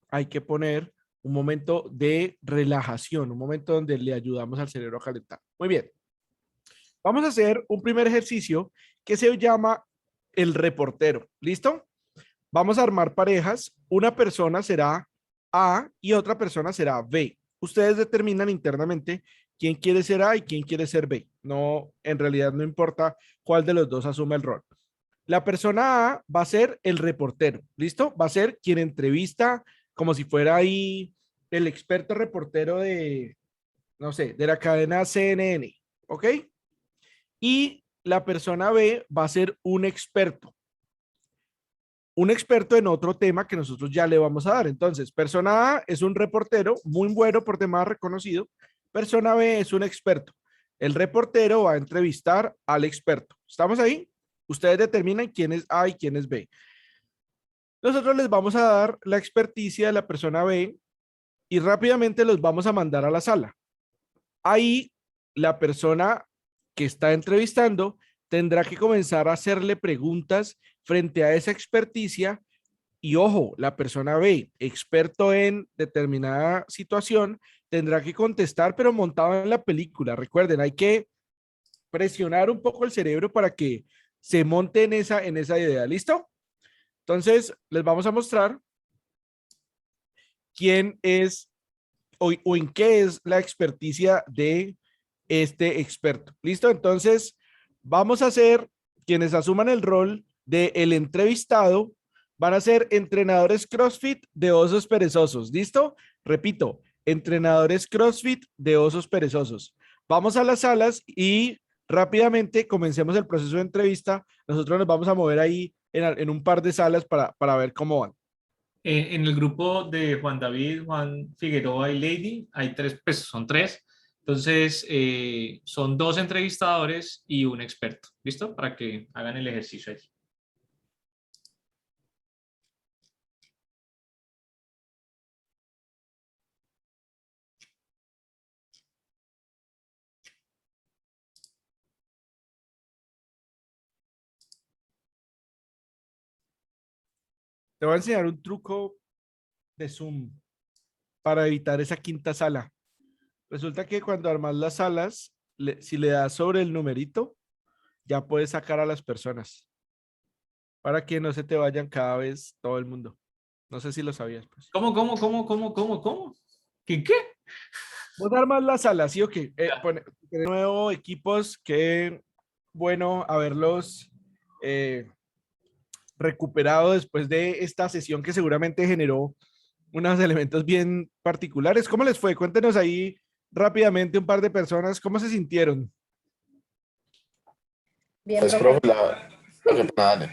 hay que poner un momento de relajación, un momento donde le ayudamos al cerebro a calentar. Muy bien. Vamos a hacer un primer ejercicio que se llama el reportero. ¿Listo? Vamos a armar parejas. Una persona será A y otra persona será B. Ustedes determinan internamente quién quiere ser A y quién quiere ser B. No, en realidad no importa cuál de los dos asume el rol. La persona A va a ser el reportero, ¿listo? Va a ser quien entrevista como si fuera ahí el experto reportero de, no sé, de la cadena CNN, ¿ok? Y la persona B va a ser un experto en otro tema que nosotros ya le vamos a dar. Entonces, persona A es un reportero muy bueno por demás reconocido. Persona B es un experto. El reportero va a entrevistar al experto. ¿Estamos ahí? Ustedes determinan quién es A y quién es B. Nosotros les vamos a dar la experticia de la persona B y rápidamente los vamos a mandar a la sala. Ahí la persona que está entrevistando tendrá que comenzar a hacerle preguntas frente a esa experticia y ojo, la persona B, experto en determinada situación, tendrá que contestar pero montado en la película. Recuerden, hay que presionar un poco el cerebro para que se monte en esa idea. ¿Listo? Entonces, les vamos a mostrar quién es o en qué es la experticia de este experto. ¿Listo? Entonces, vamos a hacer, quienes asuman el rol del entrevistado, van a ser entrenadores CrossFit de osos perezosos. ¿Listo? Repito, entrenadores CrossFit de osos perezosos. Vamos a las salas y rápidamente comencemos el proceso de entrevista. Nosotros nos vamos a mover ahí en un par de salas para ver cómo van. En el grupo de Juan David, Juan Figueroa y Lady, hay tres, pues son tres. Entonces, son dos entrevistadores y un experto. ¿Listo? Para que hagan el ejercicio allí. Te voy a enseñar un truco de Zoom para evitar esa quinta sala. Resulta que cuando armas las salas, si le das sobre el numerito, ya puedes sacar a las personas para que no se te vayan cada vez todo el mundo. No sé si lo sabías. Pues. ¿Cómo? ¿Qué? Vos armas las salas, ¿sí o qué? De nuevo, equipos, qué bueno haberlos recuperado después de esta sesión que seguramente generó unos elementos bien particulares. ¿Cómo les fue? Cuéntenos ahí rápidamente un par de personas, ¿cómo se sintieron? Bien, Pues, profe. profe, dale.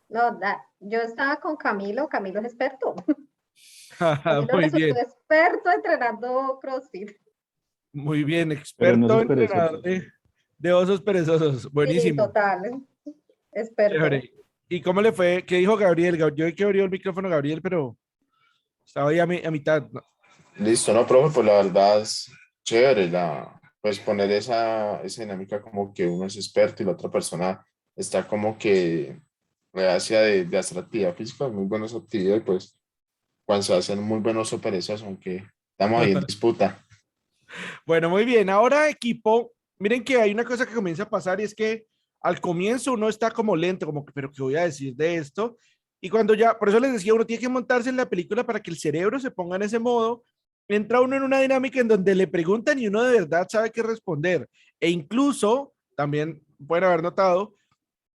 No, yo estaba con Camilo, Camilo es experto. Camilo Muy resultó bien, experto entrenando CrossFit. muy bien, Pero no experto sos entrenador perezosos. de osos perezosos, Sí, buenísimo, total, experto. chévere. ¿Y cómo le fue? ¿Qué dijo Gabriel? Yo vi que abrió el micrófono Gabriel, pero estaba ahí a mitad, ¿no? Listo, no, profe, pues la verdad es chévere, pues poner esa dinámica como que uno es experto y la otra persona está como que reacia de hacer actividad física, muy buenas actividades, pues cuando se hacen muy buenos o perezosos, aunque estamos ahí en disputa. Bueno, muy bien. Ahora, equipo, miren que hay una cosa que comienza a pasar y es que al comienzo uno está como lento, como que, pero ¿qué voy a decir de esto? Y cuando ya, por eso les decía, uno tiene que montarse en la película para que el cerebro se ponga en ese modo. Entra uno en una dinámica en donde le preguntan y uno de verdad sabe qué responder. E incluso, también pueden haber notado,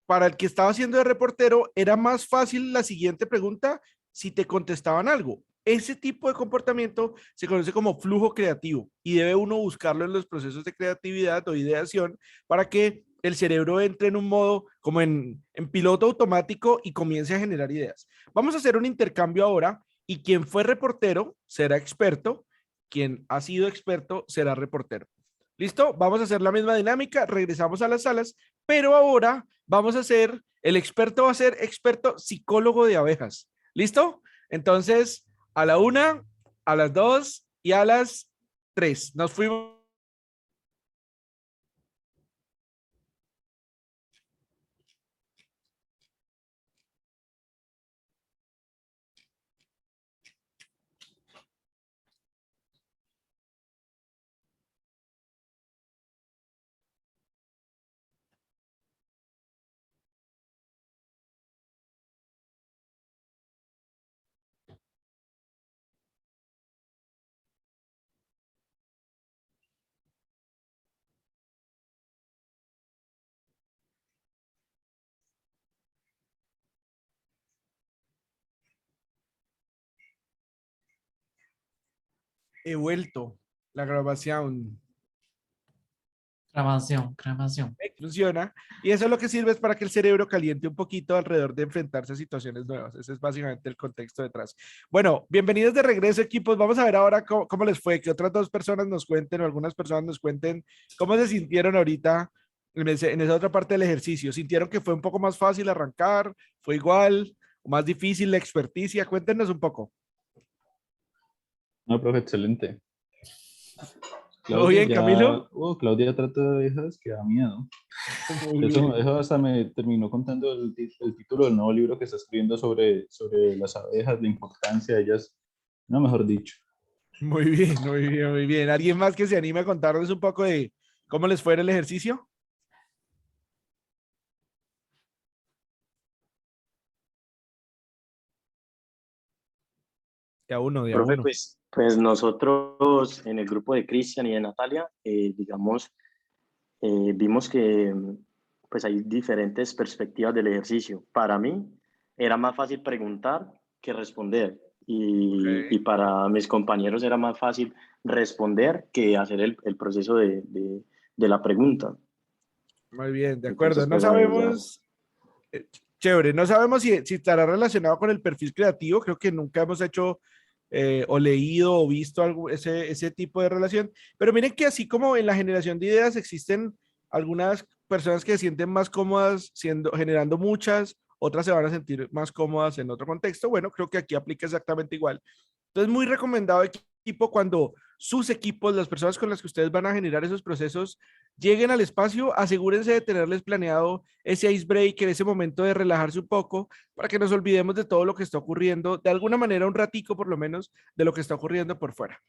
para el que estaba haciendo de reportero, era más fácil la siguiente pregunta si te contestaban algo. Ese tipo de comportamiento se conoce como flujo creativo y debe uno buscarlo en los procesos de creatividad o ideación para que el cerebro entre en un modo como en piloto automático y comience a generar ideas. Vamos a hacer un intercambio ahora y quien fue reportero será experto, quien ha sido experto será reportero. ¿Listo? Vamos a hacer la misma dinámica, regresamos a las salas, pero ahora vamos a hacer, el experto va a ser experto psicólogo de abejas. ¿Listo? Entonces, a la 1, a las 2 y a las 3. Nos fuimos. He vuelto la grabación. Grabación. Funciona. Y eso es lo que sirve es para que el cerebro caliente un poquito alrededor de enfrentarse a situaciones nuevas. Ese es básicamente el contexto detrás. Bueno, bienvenidos de regreso, equipos. Vamos a ver ahora cómo les fue. Que otras dos personas nos cuenten o algunas personas nos cuenten cómo se sintieron ahorita en esa otra parte del ejercicio. ¿Sintieron que fue un poco más fácil arrancar? ¿Fue igual? ¿O más difícil la experticia? Cuéntenos un poco. No, profe, excelente. ¿Todo bien, Camilo? Claudia trata de abejas que da miedo. Eso hasta me terminó contando el título del nuevo libro que está escribiendo sobre las abejas, la importancia de ellas, no, mejor dicho. Muy bien, muy bien, muy bien. ¿Alguien más que se anime a contarnos un poco de cómo les fue en el ejercicio? De a uno. Profe, pues nosotros en el grupo de Cristian y de Natalia, digamos, vimos que pues hay diferentes perspectivas del ejercicio. Para mí era más fácil preguntar que responder y para mis compañeros era más fácil responder que hacer el proceso de la pregunta. Muy bien, de acuerdo. Entonces, No pues, sabemos, chévere, no sabemos si estará relacionado con el perfil creativo. Creo que nunca hemos hecho o leído o visto ese tipo de relación. Pero miren que así como en la generación de ideas existen algunas personas que se sienten más cómodas generando muchas, otras se van a sentir más cómodas en otro contexto. Bueno, creo que aquí aplica exactamente igual. Entonces, muy recomendado equipo cuando sus equipos, las personas con las que ustedes van a generar esos procesos, lleguen al espacio, asegúrense de tenerles planeado ese ice break, en ese momento de relajarse un poco, para que nos olvidemos de todo lo que está ocurriendo, de alguna manera un ratico por lo menos, de lo que está ocurriendo por fuera.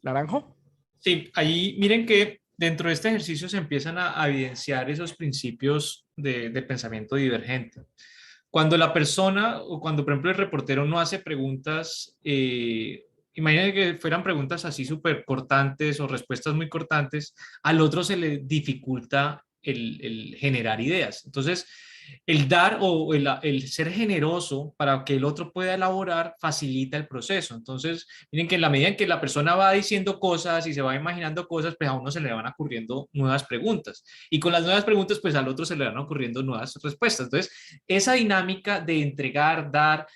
¿Naranjo? Sí, ahí miren que dentro de este ejercicio se empiezan a evidenciar esos principios de pensamiento divergente. Cuando la persona o cuando, por ejemplo, el reportero no hace preguntas, imagínense que fueran preguntas así súper cortantes o respuestas muy cortantes, al otro se le dificulta el generar ideas. Entonces, El dar o el ser generoso para que el otro pueda elaborar facilita el proceso. Entonces, miren que en la medida en que la persona va diciendo cosas y se va imaginando cosas, pues a uno se le van ocurriendo nuevas preguntas. Y con las nuevas preguntas, pues al otro se le van ocurriendo nuevas respuestas. Entonces, esa dinámica de entregar, dar,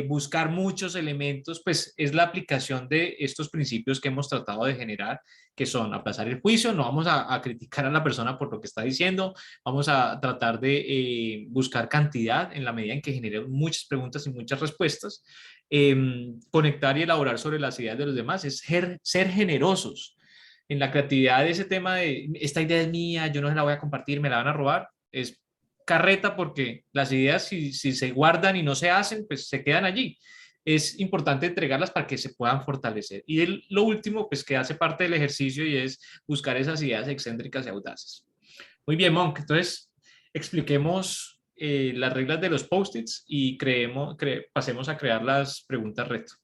buscar muchos elementos, pues es la aplicación de estos principios que hemos tratado de generar, que son aplazar el juicio, no vamos a criticar a la persona por lo que está diciendo, vamos a tratar de buscar cantidad en la medida en que genere muchas preguntas y muchas respuestas, conectar y elaborar sobre las ideas de los demás, es ser generosos. En la creatividad de ese tema de esta idea es mía, yo no se la voy a compartir, me la van a robar, es carreta porque las ideas si se guardan y no se hacen, pues se quedan allí. Es importante entregarlas para que se puedan fortalecer. Y lo último, pues que hace parte del ejercicio y es buscar esas ideas excéntricas y audaces. Muy bien, Monk. Entonces, expliquemos las reglas de los post-its y pasemos a crear las preguntas reto.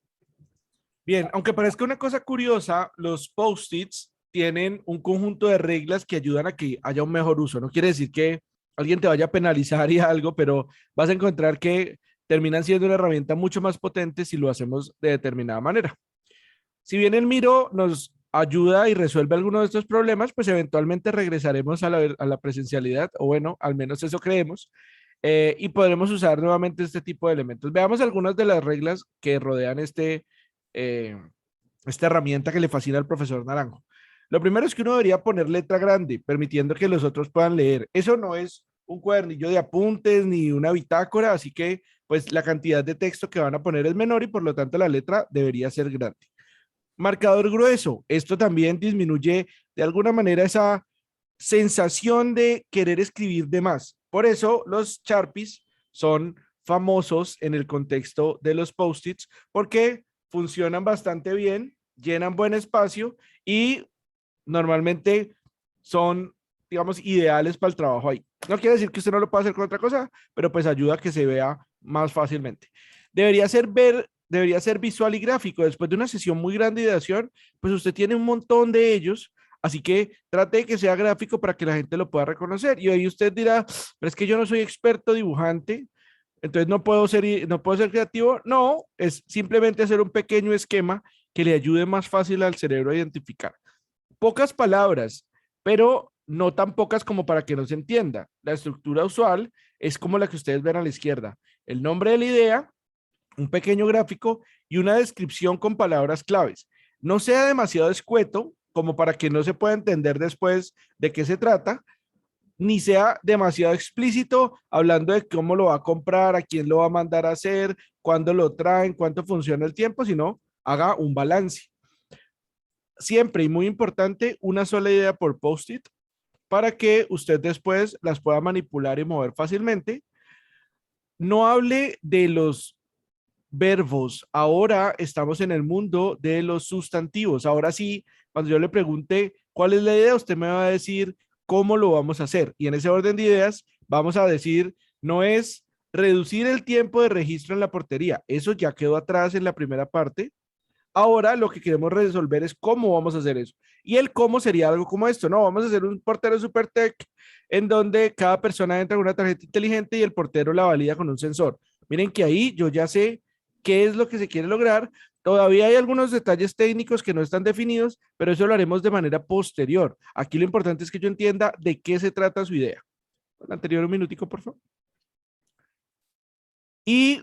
Bien, aunque parezca una cosa curiosa, los post-its tienen un conjunto de reglas que ayudan a que haya un mejor uso. No quiere decir que alguien te vaya a penalizar y algo, pero vas a encontrar que terminan siendo una herramienta mucho más potente si lo hacemos de determinada manera. Si bien el Miro nos ayuda y resuelve algunos de estos problemas, pues eventualmente regresaremos a la presencialidad, o bueno, al menos eso creemos, y podremos usar nuevamente este tipo de elementos. Veamos algunas de las reglas que rodean esta herramienta que le fascina al profesor Naranjo. Lo primero es que uno debería poner letra grande, permitiendo que los otros puedan leer. Eso no es un cuadernillo de apuntes ni una bitácora, así que pues la cantidad de texto que van a poner es menor y por lo tanto la letra debería ser grande. Marcador grueso. Esto también disminuye de alguna manera esa sensación de querer escribir de más. Por eso los Sharpies son famosos en el contexto de los Post-its porque funcionan bastante bien, llenan buen espacio y normalmente son, digamos, ideales para el trabajo ahí. No quiere decir que usted no lo pueda hacer con otra cosa, pero pues ayuda a que se vea más fácilmente. Debería ser visual y gráfico. Después de una sesión muy grande de ideación, pues usted tiene un montón de ellos, así que trate de que sea gráfico para que la gente lo pueda reconocer. Y ahí usted dirá, pero es que yo no soy experto dibujante, entonces no puedo ser creativo. No, es simplemente hacer un pequeño esquema que le ayude más fácil al cerebro a identificar. Pocas palabras, pero no tan pocas como para que no se entienda. La estructura usual es como la que ustedes ven a la izquierda. El nombre de la idea, un pequeño gráfico y una descripción con palabras claves. No sea demasiado escueto como para que no se pueda entender después de qué se trata, ni sea demasiado explícito hablando de cómo lo va a comprar, a quién lo va a mandar a hacer, cuándo lo traen, cuánto funciona el tiempo, sino haga un balance. Siempre y muy importante, una sola idea por post-it para que usted después las pueda manipular y mover fácilmente. No hable de los verbos. Ahora estamos en el mundo de los sustantivos. Ahora sí, cuando yo le pregunte cuál es la idea, usted me va a decir cómo lo vamos a hacer. Y en ese orden de ideas vamos a decir, no es reducir el tiempo de registro en la portería. Eso ya quedó atrás en la primera parte. Ahora lo que queremos resolver es cómo vamos a hacer eso. Y el cómo sería algo como esto, ¿no? Vamos a hacer un portero super tech en donde cada persona entra con una tarjeta inteligente y el portero la valida con un sensor. Miren que ahí yo ya sé qué es lo que se quiere lograr. Todavía hay algunos detalles técnicos que no están definidos, pero eso lo haremos de manera posterior. Aquí lo importante es que yo entienda de qué se trata su idea. El anterior un minutico, por favor. Y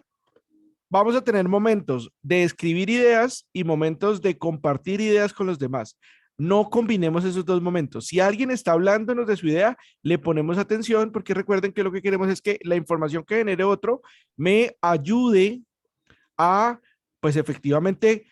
vamos a tener momentos de escribir ideas y momentos de compartir ideas con los demás. No combinemos esos dos momentos. Si alguien está hablándonos de su idea, le ponemos atención porque recuerden que lo que queremos es que la información que genere otro me ayude a, pues efectivamente,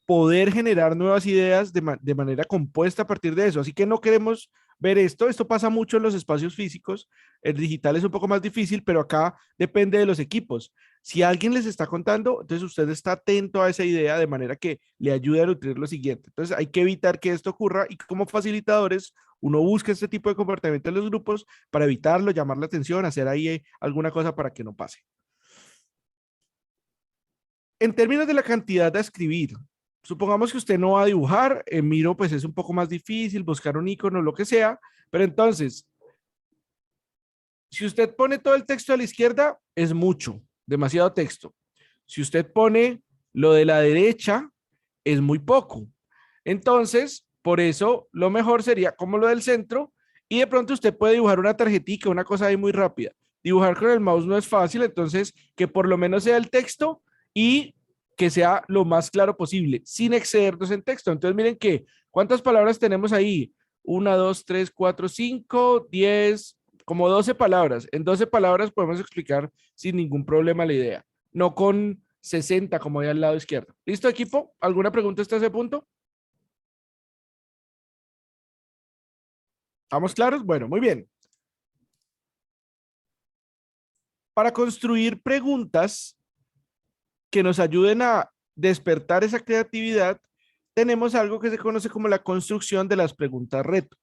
poder generar nuevas ideas de manera compuesta a partir de eso. Así que no queremos ver esto. Esto pasa mucho en los espacios físicos. El digital es un poco más difícil, pero acá depende de los equipos. Si alguien les está contando, entonces usted está atento a esa idea de manera que le ayude a nutrir lo siguiente. Entonces hay que evitar que esto ocurra y como facilitadores uno busca este tipo de comportamiento en los grupos para evitarlo, llamar la atención, hacer ahí alguna cosa para que no pase. En términos de la cantidad a escribir, supongamos que usted no va a dibujar, en Miro pues es un poco más difícil buscar un icono, lo que sea, pero entonces Si usted pone todo el texto a la izquierda, es mucho, demasiado texto. Si usted pone lo de la derecha, es muy poco. Entonces, por eso, lo mejor sería como lo del centro, y de pronto usted puede dibujar una tarjetita, una cosa ahí muy rápida. Dibujar con el mouse no es fácil, entonces que por lo menos sea el texto y que sea lo más claro posible, sin excedernos en texto. Entonces, miren que, ¿cuántas palabras tenemos ahí? 1, 2, 3, 4, 5, 10, como 12 palabras. En 12 palabras podemos explicar sin ningún problema la idea, no con 60 como hay al lado izquierdo. ¿Listo, equipo? ¿Alguna pregunta hasta ese punto? ¿Estamos claros? Bueno, muy bien. Para construir preguntas que nos ayuden a despertar esa creatividad, tenemos algo que se conoce como la construcción de las preguntas reto.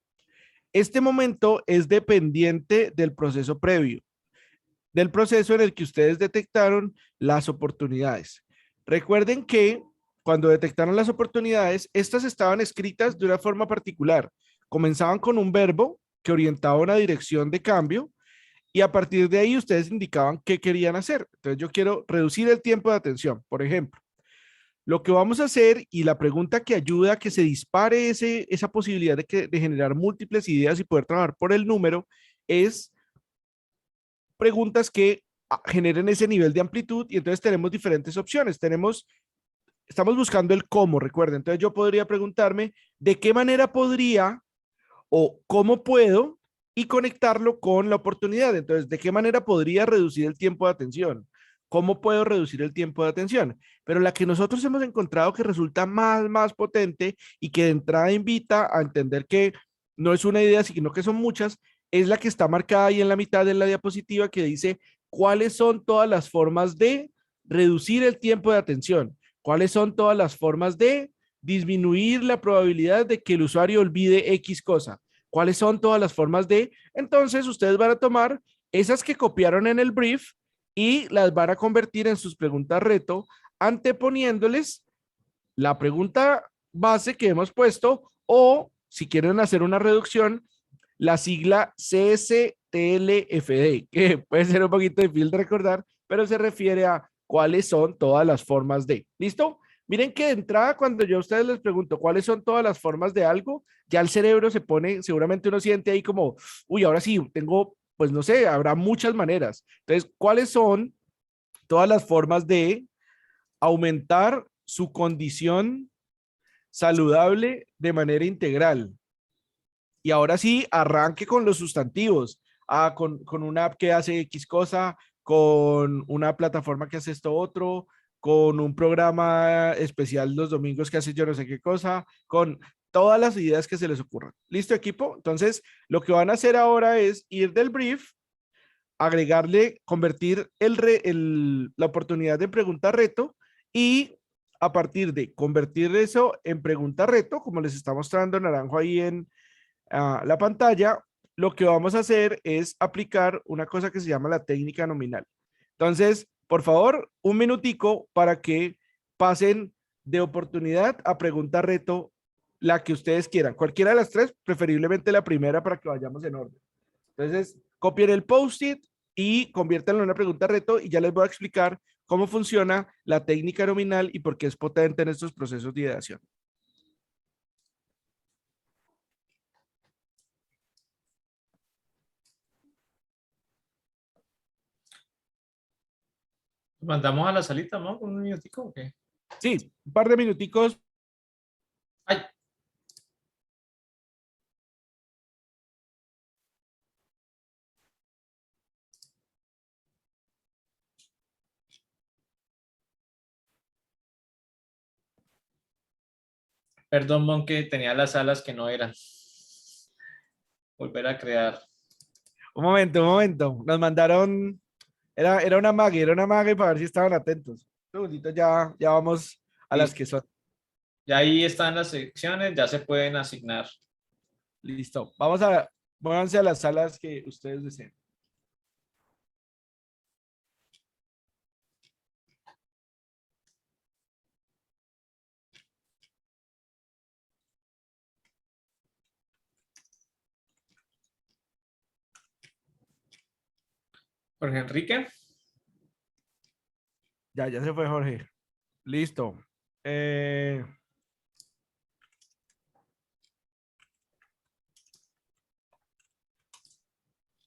Este momento es dependiente del proceso previo, del proceso en el que ustedes detectaron las oportunidades. Recuerden que cuando detectaron las oportunidades, estas estaban escritas de una forma particular. Comenzaban con un verbo que orientaba una dirección de cambio y a partir de ahí ustedes indicaban qué querían hacer. Entonces yo quiero reducir el tiempo de atención, por ejemplo. Lo que vamos a hacer y la pregunta que ayuda a que se dispare esa posibilidad de generar múltiples ideas y poder trabajar por el número es preguntas que generen ese nivel de amplitud y entonces tenemos diferentes opciones. Estamos buscando el cómo, recuerden. Entonces yo podría preguntarme de qué manera podría o cómo puedo y conectarlo con la oportunidad. Entonces, ¿de qué manera podría reducir el tiempo de atención? ¿Cómo puedo reducir el tiempo de atención? Pero la que nosotros hemos encontrado que resulta más potente y que de entrada invita a entender que no es una idea, sino que son muchas, es la que está marcada ahí en la mitad de la diapositiva que dice cuáles son todas las formas de reducir el tiempo de atención, cuáles son todas las formas de disminuir la probabilidad de que el usuario olvide X cosa. ¿Cuáles son todas las formas de? Entonces, ustedes van a tomar esas que copiaron en el brief y las van a convertir en sus preguntas reto, anteponiéndoles la pregunta base que hemos puesto o, si quieren hacer una reducción, la sigla CSTLFD, que puede ser un poquito difícil de recordar, pero se refiere a cuáles son todas las formas de. ¿Listo? Miren que de entrada, cuando yo a ustedes les pregunto cuáles son todas las formas de algo, ya el cerebro se pone, seguramente uno siente ahí como, uy, ahora sí, tengo, pues no sé, habrá muchas maneras. Entonces, ¿cuáles son todas las formas de aumentar su condición saludable de manera integral? Y ahora sí, arranque con los sustantivos, con una app que hace X cosa, con una plataforma que hace esto otro, con un programa especial los domingos que hace yo no sé qué cosa, con todas las ideas que se les ocurran. ¿Listo, equipo? Entonces, lo que van a hacer ahora es ir del brief, agregarle, convertir la oportunidad de pregunta reto y a partir de convertir eso en pregunta reto, como les está mostrando naranjo ahí en la pantalla, lo que vamos a hacer es aplicar una cosa que se llama la técnica nominal. Entonces, por favor, un minutico para que pasen de oportunidad a pregunta reto la que ustedes quieran. Cualquiera de las tres, preferiblemente la primera para que vayamos en orden. Entonces, copien el post-it y conviértanlo en una pregunta reto y ya les voy a explicar cómo funciona la técnica nominal y por qué es potente en estos procesos de ideación. ¿Mandamos a la salita, no? ¿Un minutico o qué? Sí, un par de minuticos. Ay. Perdón, Mon, que tenía las alas que no eran. Volver a crear. Un momento. Nos mandaron, era una mague para ver si estaban atentos. Un segundito, ya vamos a las que son. Ya ahí están las secciones, ya se pueden asignar. Listo. Váyanse a las salas que ustedes deseen. Jorge Enrique. Ya se fue Jorge. Listo.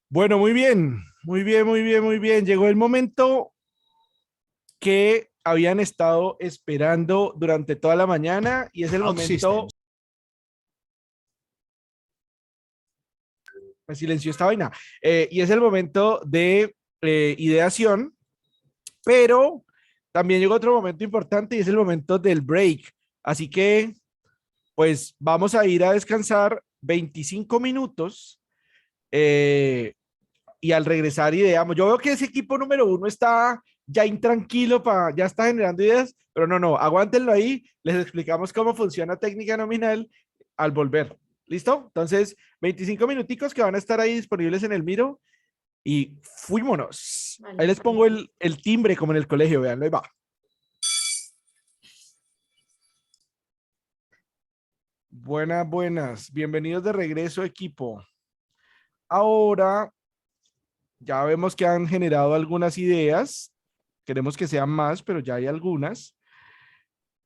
Bueno, muy bien. Llegó el momento que habían estado esperando durante toda la mañana y es el momento... Me silenció esta vaina. Y es el momento de ideación, pero también llegó otro momento importante y es el momento del break. Así que, pues, vamos a ir a descansar 25 minutos y al regresar ideamos. Yo veo que ese equipo número 1 está ya intranquilo, ya está generando ideas, pero no, aguántenlo ahí. Les explicamos cómo funciona técnica nominal al volver. ¿Listo? Entonces, 25 minuticos que van a estar ahí disponibles en el Miro y fuímonos. Vale, Ahí les pongo el timbre como en el colegio, vean, ahí va. Buenas. Bienvenidos de regreso, equipo. Ahora, ya vemos que han generado algunas ideas. Queremos que sean más, pero ya hay algunas.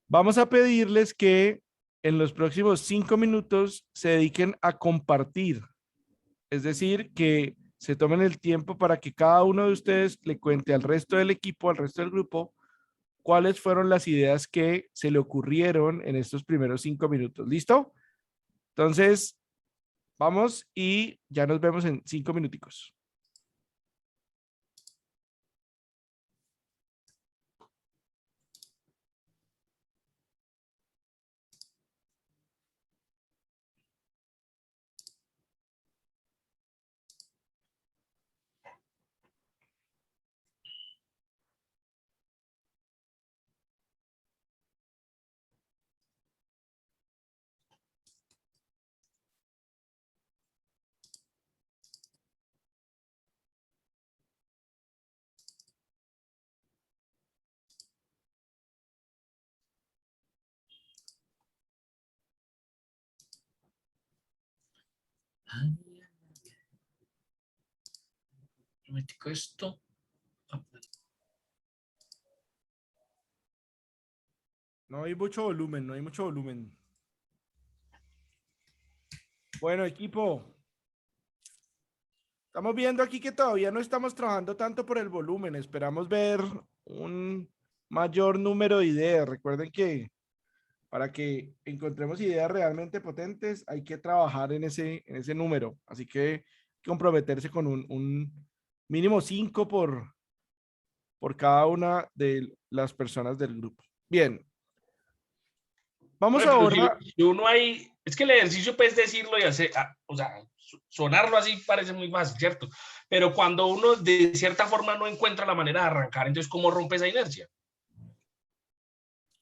Vamos a pedirles que en los próximos 5 minutos se dediquen a compartir. Es decir, que se tomen el tiempo para que cada uno de ustedes le cuente al resto del equipo, al resto del grupo, cuáles fueron las ideas que se le ocurrieron en estos primeros 5 minutos. ¿Listo? Entonces, vamos y ya nos vemos en 5 minuticos. Esto. No hay mucho volumen, Bueno, equipo. Estamos viendo aquí que todavía no estamos trabajando tanto por el volumen. Esperamos ver un mayor número de ideas. Recuerden que para que encontremos ideas realmente potentes hay que trabajar en ese número. Así que hay que comprometerse con un mínimo 5 por cada una de las personas del grupo. Bien. Vamos ahora. Si uno hay, es que el ejercicio puedes decirlo y hacer, o sea, sonarlo así parece muy fácil, ¿cierto? Pero cuando uno de cierta forma no encuentra la manera de arrancar, entonces ¿cómo rompe esa inercia?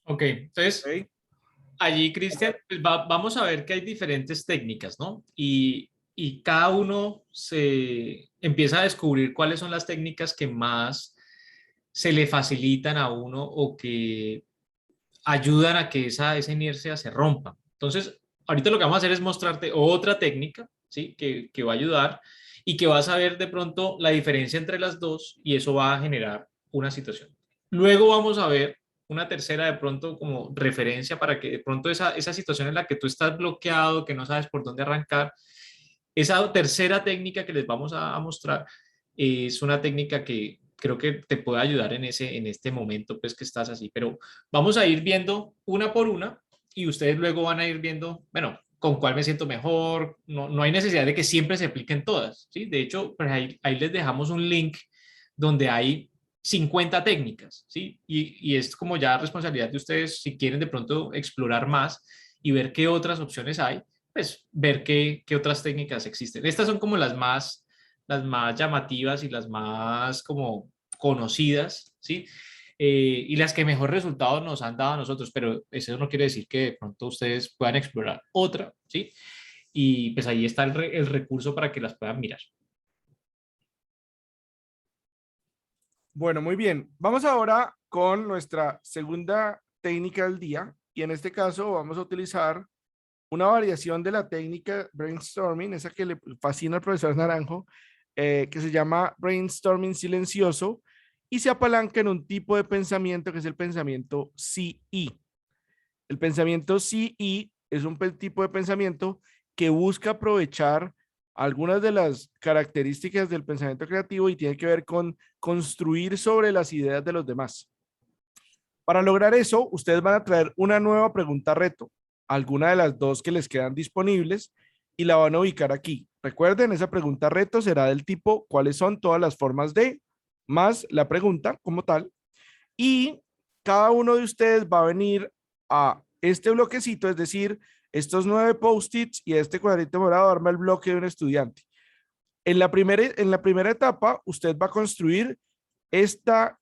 Ok, entonces allí, Cristian, pues vamos a ver que hay diferentes técnicas, ¿no? Y cada uno se empieza a descubrir cuáles son las técnicas que más se le facilitan a uno o que ayudan a que esa inercia se rompa. Entonces, ahorita lo que vamos a hacer es mostrarte otra técnica, ¿sí? Que va a ayudar y que vas a ver de pronto la diferencia entre las dos y eso va a generar una situación. Luego vamos a ver una tercera de pronto como referencia para que de pronto esa situación en la que tú estás bloqueado, que no sabes por dónde arrancar, esa tercera técnica que les vamos a mostrar es una técnica que creo que te puede ayudar en este momento pues que estás así, pero vamos a ir viendo una por una y ustedes luego van a ir viendo, bueno, con cuál me siento mejor, no hay necesidad de que siempre se apliquen todas, ¿sí? De hecho, pues ahí les dejamos un link donde hay 50 técnicas, ¿sí? Y es como ya responsabilidad de ustedes si quieren de pronto explorar más y ver qué otras opciones hay, pues ver qué otras técnicas existen. Estas son como las más llamativas y las más como conocidas, ¿sí? Y las que mejor resultado nos han dado a nosotros, pero eso no quiere decir que de pronto ustedes puedan explorar otra, ¿sí? Y pues ahí está el recurso para que las puedan mirar. Bueno, muy bien. Vamos ahora con nuestra segunda técnica del día y en este caso vamos a utilizar una variación de la técnica brainstorming, esa que le fascina al profesor Naranjo, que se llama brainstorming silencioso y se apalanca en un tipo de pensamiento que es el pensamiento CE. El pensamiento CE es un tipo de pensamiento que busca aprovechar algunas de las características del pensamiento creativo y tiene que ver con construir sobre las ideas de los demás. Para lograr eso, ustedes van a traer una nueva pregunta reto, alguna de las dos que les quedan disponibles, y la van a ubicar aquí. Recuerden, esa pregunta reto será del tipo ¿cuáles son todas las formas de? Más la pregunta como tal. Y cada uno de ustedes va a venir a este bloquecito, es decir, estos 9 post-its y este cuadrito morado arma el bloque de un estudiante. En la primera etapa, usted va a construir esta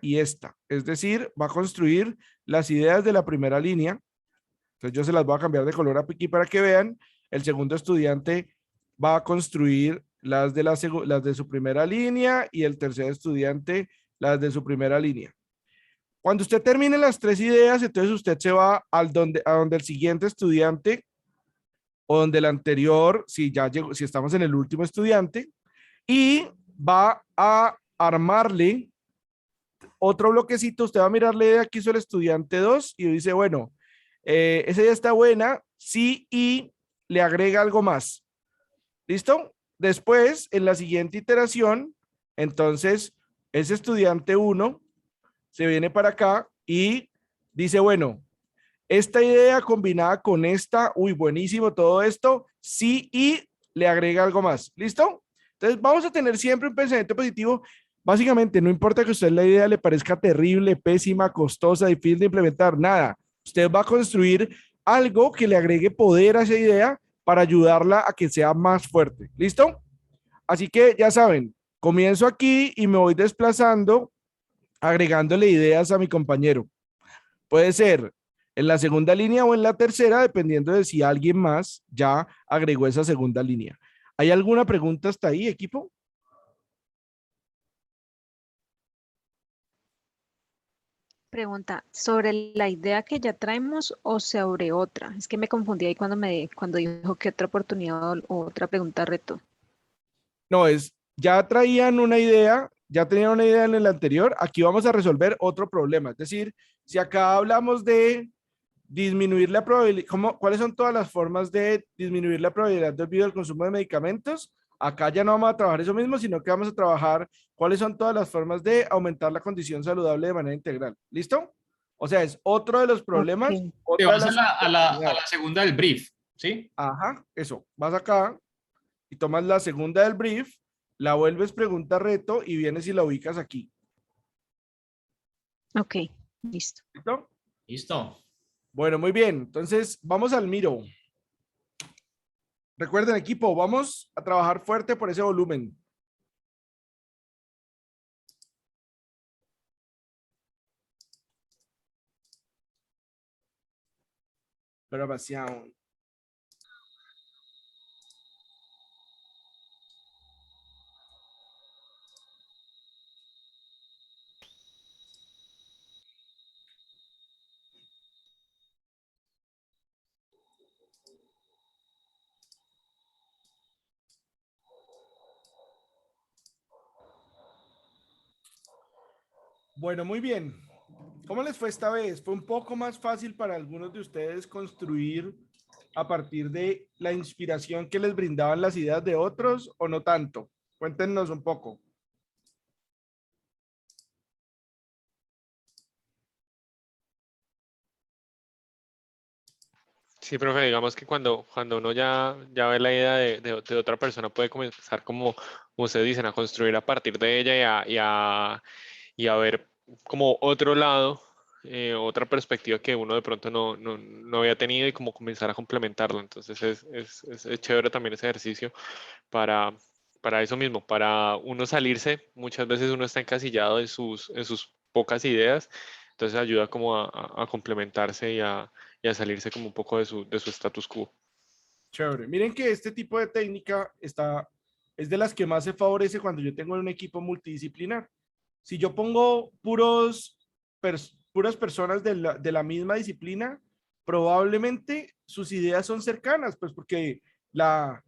y esta. Es decir, va a construir las ideas de la primera línea. Entonces yo se las voy a cambiar de color aquí para que vean. El segundo estudiante va a construir las de su primera línea y el tercer estudiante las de su primera línea. Cuando usted termine las 3 ideas, entonces usted se va a donde el siguiente estudiante o donde el anterior, si ya llegó, si estamos en el último estudiante, y va a armarle otro bloquecito. Usted va a mirar la idea que hizo el estudiante 2 y dice, bueno, esa idea está buena, sí, y le agrega algo más. ¿Listo? Después, en la siguiente iteración, entonces, ese estudiante 1 se viene para acá y dice, bueno, esta idea combinada con esta, uy, buenísimo todo esto, sí, y le agrega algo más. ¿Listo? Entonces, vamos a tener siempre un pensamiento positivo. Básicamente, no importa que a usted la idea le parezca terrible, pésima, costosa, difícil de implementar, nada. Usted va a construir algo que le agregue poder a esa idea para ayudarla a que sea más fuerte. ¿Listo? Así que ya saben, comienzo aquí y me voy desplazando, agregándole ideas a mi compañero. Puede ser en la segunda línea o en la tercera, dependiendo de si alguien más ya agregó esa segunda línea. ¿Hay alguna pregunta hasta ahí, equipo? Pregunta, ¿sobre la idea que ya traemos o sobre otra? Es que me confundí ahí cuando dijo que otra oportunidad o otra pregunta reto. No, ya traían una idea, ya tenían una idea en el anterior, aquí vamos a resolver otro problema. Es decir, si acá hablamos de disminuir la probabilidad, ¿cuáles son todas las formas de disminuir la probabilidad de olvido del consumo de medicamentos? Acá ya no vamos a trabajar eso mismo, sino que vamos a trabajar cuáles son todas las formas de aumentar la condición saludable de manera integral. ¿Listo? O sea, es otro de los problemas. Okay. Te vas a la segunda del brief, ¿sí? Ajá, eso. Vas acá y tomas la segunda del brief, la vuelves pregunta reto y vienes y la ubicas aquí. Ok, listo. ¿Listo? Listo. Bueno, muy bien. Entonces, vamos al Miro. Recuerden, equipo, vamos a trabajar fuerte por ese volumen. Grabación. Bueno, muy bien. ¿Cómo les fue esta vez? ¿Fue un poco más fácil para algunos de ustedes construir a partir de la inspiración que les brindaban las ideas de otros o no tanto? Cuéntenos un poco. Sí, profe, digamos que cuando uno ya ve la idea de otra persona, puede comenzar, como ustedes dicen, a construir a partir de ella y a ver como otro lado, otra perspectiva que uno de pronto no había tenido y como comenzar a complementarla. Entonces es chévere también ese ejercicio para eso mismo, para uno salirse. Muchas veces uno está encasillado en sus pocas ideas, entonces ayuda como a complementarse y a salirse como un poco de su status quo. Chévere. Miren que este tipo de técnica es de las que más se favorece cuando yo tengo un equipo multidisciplinar. Si yo pongo puras personas de la misma disciplina, probablemente sus ideas son cercanas, pues porque la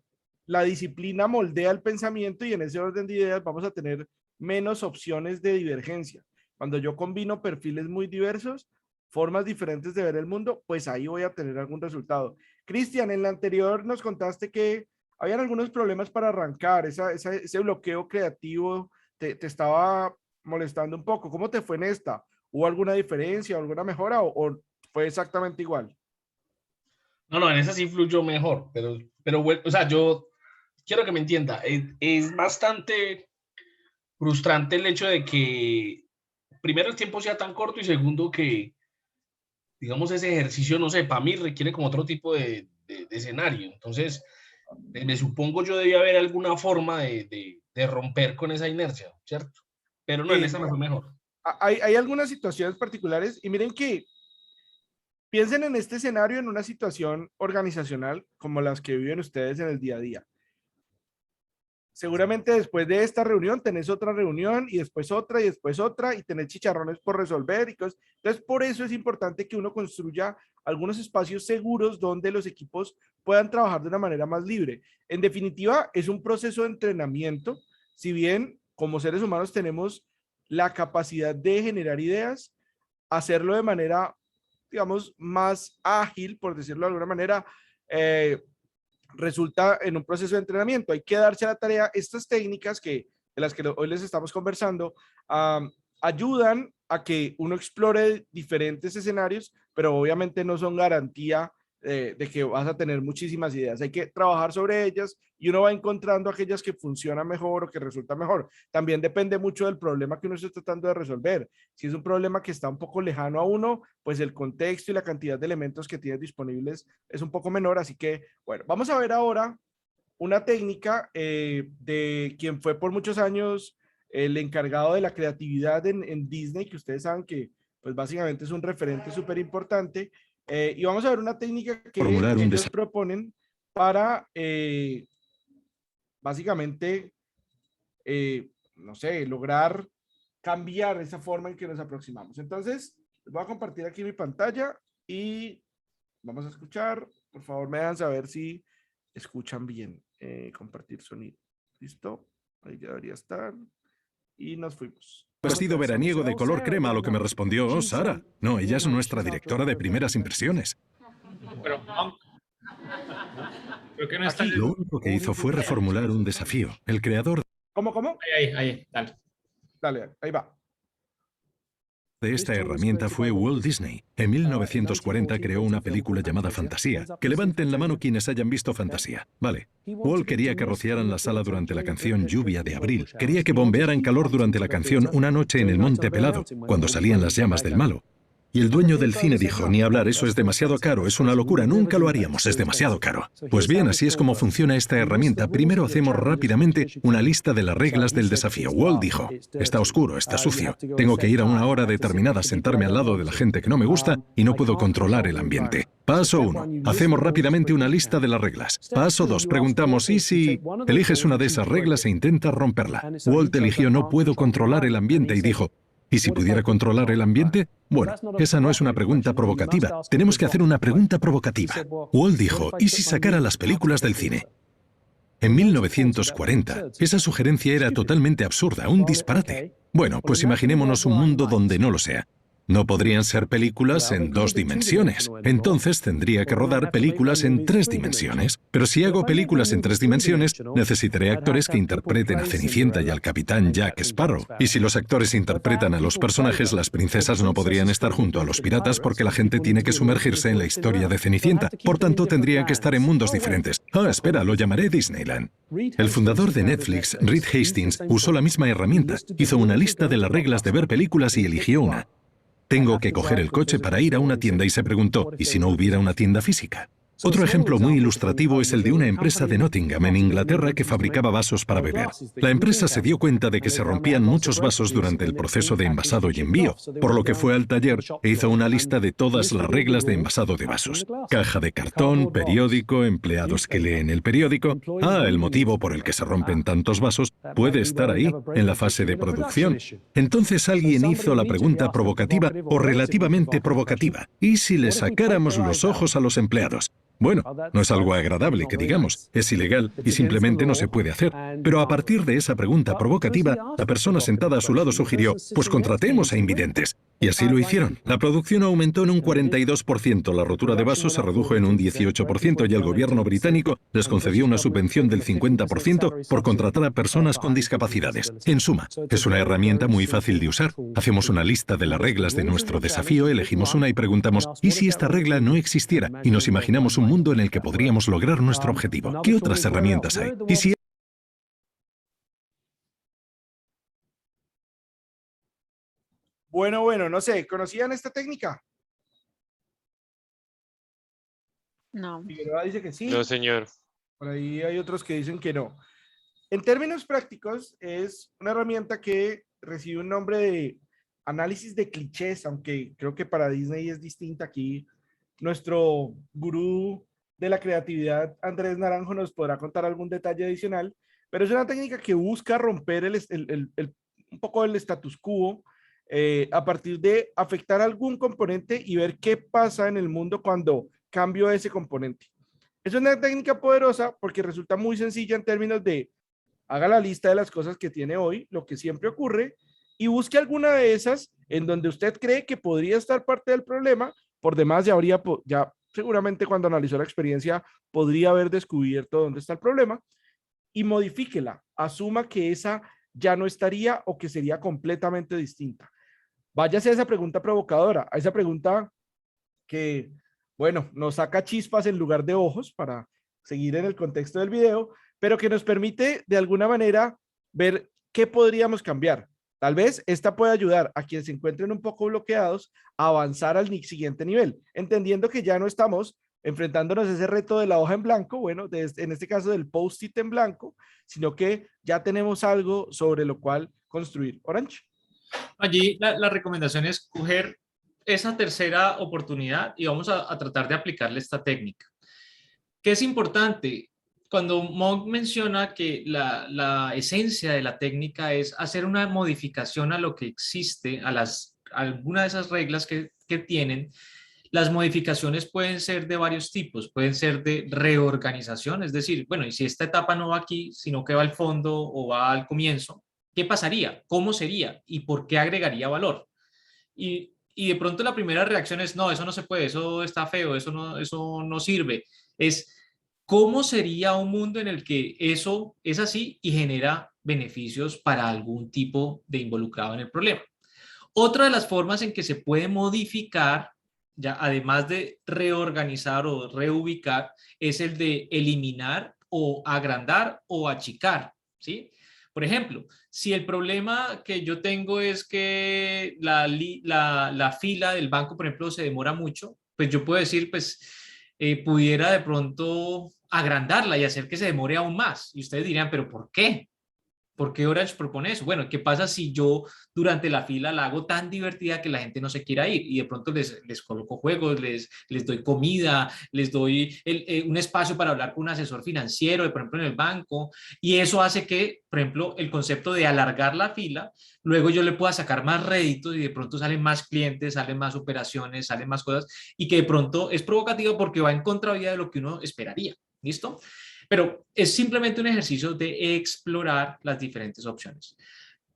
la disciplina moldea el pensamiento y en ese orden de ideas vamos a tener menos opciones de divergencia. Cuando yo combino perfiles muy diversos, formas diferentes de ver el mundo, pues ahí voy a tener algún resultado. Cristian, en la anterior nos contaste que habían algunos problemas para arrancar, ese bloqueo creativo te estaba molestando un poco. ¿Cómo te fue en esta? ¿Hubo alguna diferencia, alguna mejora o fue exactamente igual? No, en esa sí fluyó mejor, pero bueno, o sea, yo quiero que me entienda, es bastante frustrante el hecho de que primero el tiempo sea tan corto y segundo que, digamos, ese ejercicio, no sé, para mí requiere como otro tipo de escenario. Entonces, me supongo yo debía haber alguna forma de romper con esa inercia, ¿cierto? Pero no, en esa me fue mejor. Hay algunas situaciones particulares y miren que piensen en este escenario en una situación organizacional como las que viven ustedes en el día a día. Seguramente después de esta reunión tenés otra reunión y después otra y tenés chicharrones por resolver y cosas. Entonces, por eso es importante que uno construya algunos espacios seguros donde los equipos puedan trabajar de una manera más libre. En definitiva, es un proceso de entrenamiento. Si bien como seres humanos tenemos la capacidad de generar ideas, hacerlo de manera, digamos, más ágil, por decirlo de alguna manera, resulta en un proceso de entrenamiento. Hay que darse a la tarea. Estas técnicas de las que hoy les estamos conversando ayudan a que uno explore diferentes escenarios, pero obviamente no son garantía de que vas a tener muchísimas ideas. Hay que trabajar sobre ellas y uno va encontrando aquellas que funcionan mejor o que resultan mejor. También depende mucho del problema que uno esté tratando de resolver. Si es un problema que está un poco lejano a uno, pues el contexto y la cantidad de elementos que tienes disponibles es un poco menor. Así que, bueno, vamos a ver ahora una técnica de quien fue por muchos años el encargado de la creatividad en Disney, que ustedes saben que pues básicamente es un referente súper importante. Y vamos a ver una técnica que ellos proponen para básicamente, no sé, lograr cambiar esa forma en que nos aproximamos. Entonces, les voy a compartir aquí mi pantalla y vamos a escuchar. Por favor, me dejan saber si escuchan bien. Compartir sonido. ¿Listo? Ahí ya debería estar. Y nos fuimos. Vestido veraniego de color crema, a lo que me respondió Sara. No, ella es nuestra directora de primeras impresiones. Pero, creo que no está... Lo único que hizo fue reformular un desafío. El creador... ¿Cómo? Ahí, dale. Dale, ahí va. De esta herramienta fue Walt Disney. En 1940 creó una película llamada Fantasía. Que levanten la mano quienes hayan visto Fantasía. Vale. Walt quería que rociaran la sala durante la canción Lluvia de Abril. Quería que bombearan calor durante la canción Una noche en el Monte Pelado, cuando salían las llamas del malo. Y el dueño del cine dijo, ni hablar, eso es demasiado caro, es una locura, nunca lo haríamos, es demasiado caro. Pues bien, así es como funciona esta herramienta. Primero hacemos rápidamente una lista de las reglas del desafío. Walt dijo, está oscuro, está sucio, tengo que ir a una hora determinada, sentarme al lado de la gente que no me gusta y no puedo controlar el ambiente. Paso 1, hacemos rápidamente una lista de las reglas. Paso 2, preguntamos, ¿y si eliges una de esas reglas e intentas romperla? Walt eligió no puedo controlar el ambiente y dijo, ¿y si pudiera controlar el ambiente? Bueno, esa no es una pregunta provocativa. Tenemos que hacer una pregunta provocativa. Walt dijo, ¿y si sacara las películas del cine? En 1940, esa sugerencia era totalmente absurda, un disparate. Bueno, pues imaginémonos un mundo donde no lo sea. No podrían ser películas en 2 dimensiones. Entonces tendría que rodar películas en 3 dimensiones. Pero si hago películas en 3 dimensiones, necesitaré actores que interpreten a Cenicienta y al capitán Jack Sparrow. Y si los actores interpretan a los personajes, las princesas no podrían estar junto a los piratas porque la gente tiene que sumergirse en la historia de Cenicienta. Por tanto, tendrían que estar en mundos diferentes. Espera, lo llamaré Disneyland. El fundador de Netflix, Reed Hastings, usó la misma herramienta. Hizo una lista de las reglas de ver películas y eligió una. Tengo que coger el coche para ir a una tienda y se preguntó, ¿y si no hubiera una tienda física? Otro ejemplo muy ilustrativo es el de una empresa de Nottingham, en Inglaterra, que fabricaba vasos para beber. La empresa se dio cuenta de que se rompían muchos vasos durante el proceso de envasado y envío, por lo que fue al taller e hizo una lista de todas las reglas de envasado de vasos. Caja de cartón, periódico, empleados que leen el periódico. El motivo por el que se rompen tantos vasos puede estar ahí, en la fase de producción. Entonces alguien hizo la pregunta provocativa o relativamente provocativa. ¿Y si le sacáramos los ojos a los empleados? Bueno, no es algo agradable que digamos, es ilegal y simplemente no se puede hacer. Pero a partir de esa pregunta provocativa, la persona sentada a su lado sugirió, pues contratemos a invidentes. Y así lo hicieron. La producción aumentó en un 42%, la rotura de vasos se redujo en un 18% y el gobierno británico les concedió una subvención del 50% por contratar a personas con discapacidades. En suma, es una herramienta muy fácil de usar. Hacemos una lista de las reglas de nuestro desafío, elegimos una y preguntamos, ¿y si esta regla no existiera? Y nos imaginamos un mundo en el que podríamos lograr nuestro objetivo. ¿Qué otras herramientas hay? ¿Y si Bueno, no sé, ¿conocían esta técnica? No. Figueroa dice que sí. No, señor. Por ahí hay otros que dicen que no. En términos prácticos, es una herramienta que recibe un nombre de análisis de clichés, aunque creo que para Disney es distinta. Aquí nuestro gurú de la creatividad, Andrés Naranjo, nos podrá contar algún detalle adicional, pero es una técnica que busca romper un poco el status quo a partir de afectar algún componente y ver qué pasa en el mundo cuando cambio ese componente. Es una técnica poderosa porque resulta muy sencilla en términos de haga la lista de las cosas que tiene hoy, lo que siempre ocurre, y busque alguna de esas en donde usted cree que podría estar parte del problema. Por demás, ya seguramente cuando analizó la experiencia podría haber descubierto dónde está el problema y modifíquela. Asuma que esa ya no estaría o que sería completamente distinta. Váyase a esa pregunta provocadora, a esa pregunta que, bueno, nos saca chispas en lugar de ojos para seguir en el contexto del video, pero que nos permite de alguna manera ver qué podríamos cambiar. Tal vez esta puede ayudar a quienes se encuentren un poco bloqueados a avanzar al siguiente nivel, entendiendo que ya no estamos enfrentándonos a ese reto de la hoja en blanco, bueno, en este caso del post-it en blanco, sino que ya tenemos algo sobre lo cual construir. Orange. Allí la recomendación es coger esa tercera oportunidad y vamos a tratar de aplicarle esta técnica. ¿Qué es importante? Cuando Monk menciona que la esencia de la técnica es hacer una modificación a lo que existe, a alguna de esas reglas que tienen, las modificaciones pueden ser de varios tipos, pueden ser de reorganización, es decir, bueno, y si esta etapa no va aquí, sino que va al fondo o va al comienzo, ¿qué pasaría? ¿Cómo sería? ¿Y por qué agregaría valor? Y de pronto la primera reacción es, no, eso no se puede, eso está feo, eso no sirve. Es, ¿cómo sería un mundo en el que eso es así y genera beneficios para algún tipo de involucrado en el problema? Otra de las formas en que se puede modificar, ya además de reorganizar o reubicar, es el de eliminar o agrandar o achicar, ¿sí? Por ejemplo, si el problema que yo tengo es que la fila del banco, por ejemplo, se demora mucho, pues yo puedo decir, pues, pudiera de pronto agrandarla y hacer que se demore aún más. Y ustedes dirían, ¿pero por qué? ¿Por qué Orange propone eso? Bueno, ¿qué pasa si yo durante la fila la hago tan divertida que la gente no se quiera ir? Y de pronto les coloco juegos, les doy comida, les doy un espacio para hablar con un asesor financiero, por ejemplo, en el banco. Y eso hace que, por ejemplo, el concepto de alargar la fila, luego yo le pueda sacar más réditos y de pronto salen más clientes, salen más operaciones, salen más cosas y que de pronto es provocativo porque va en contravía de lo que uno esperaría. ¿Listo? Pero es simplemente un ejercicio de explorar las diferentes opciones.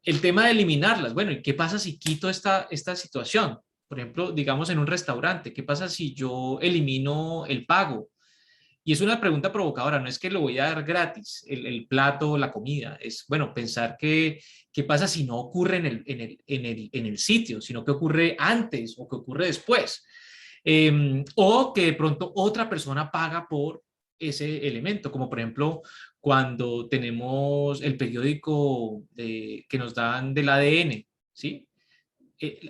El tema de eliminarlas, bueno, ¿y qué pasa si quito esta situación? Por ejemplo, digamos en un restaurante, ¿qué pasa si yo elimino el pago? Y es una pregunta provocadora, no es que lo voy a dar gratis, el plato o la comida, es, bueno, pensar qué pasa si no ocurre en el sitio, sino que ocurre antes o que ocurre después. O que de pronto otra persona paga por ese elemento, como por ejemplo cuando tenemos el periódico que nos dan del ADN, ¿sí?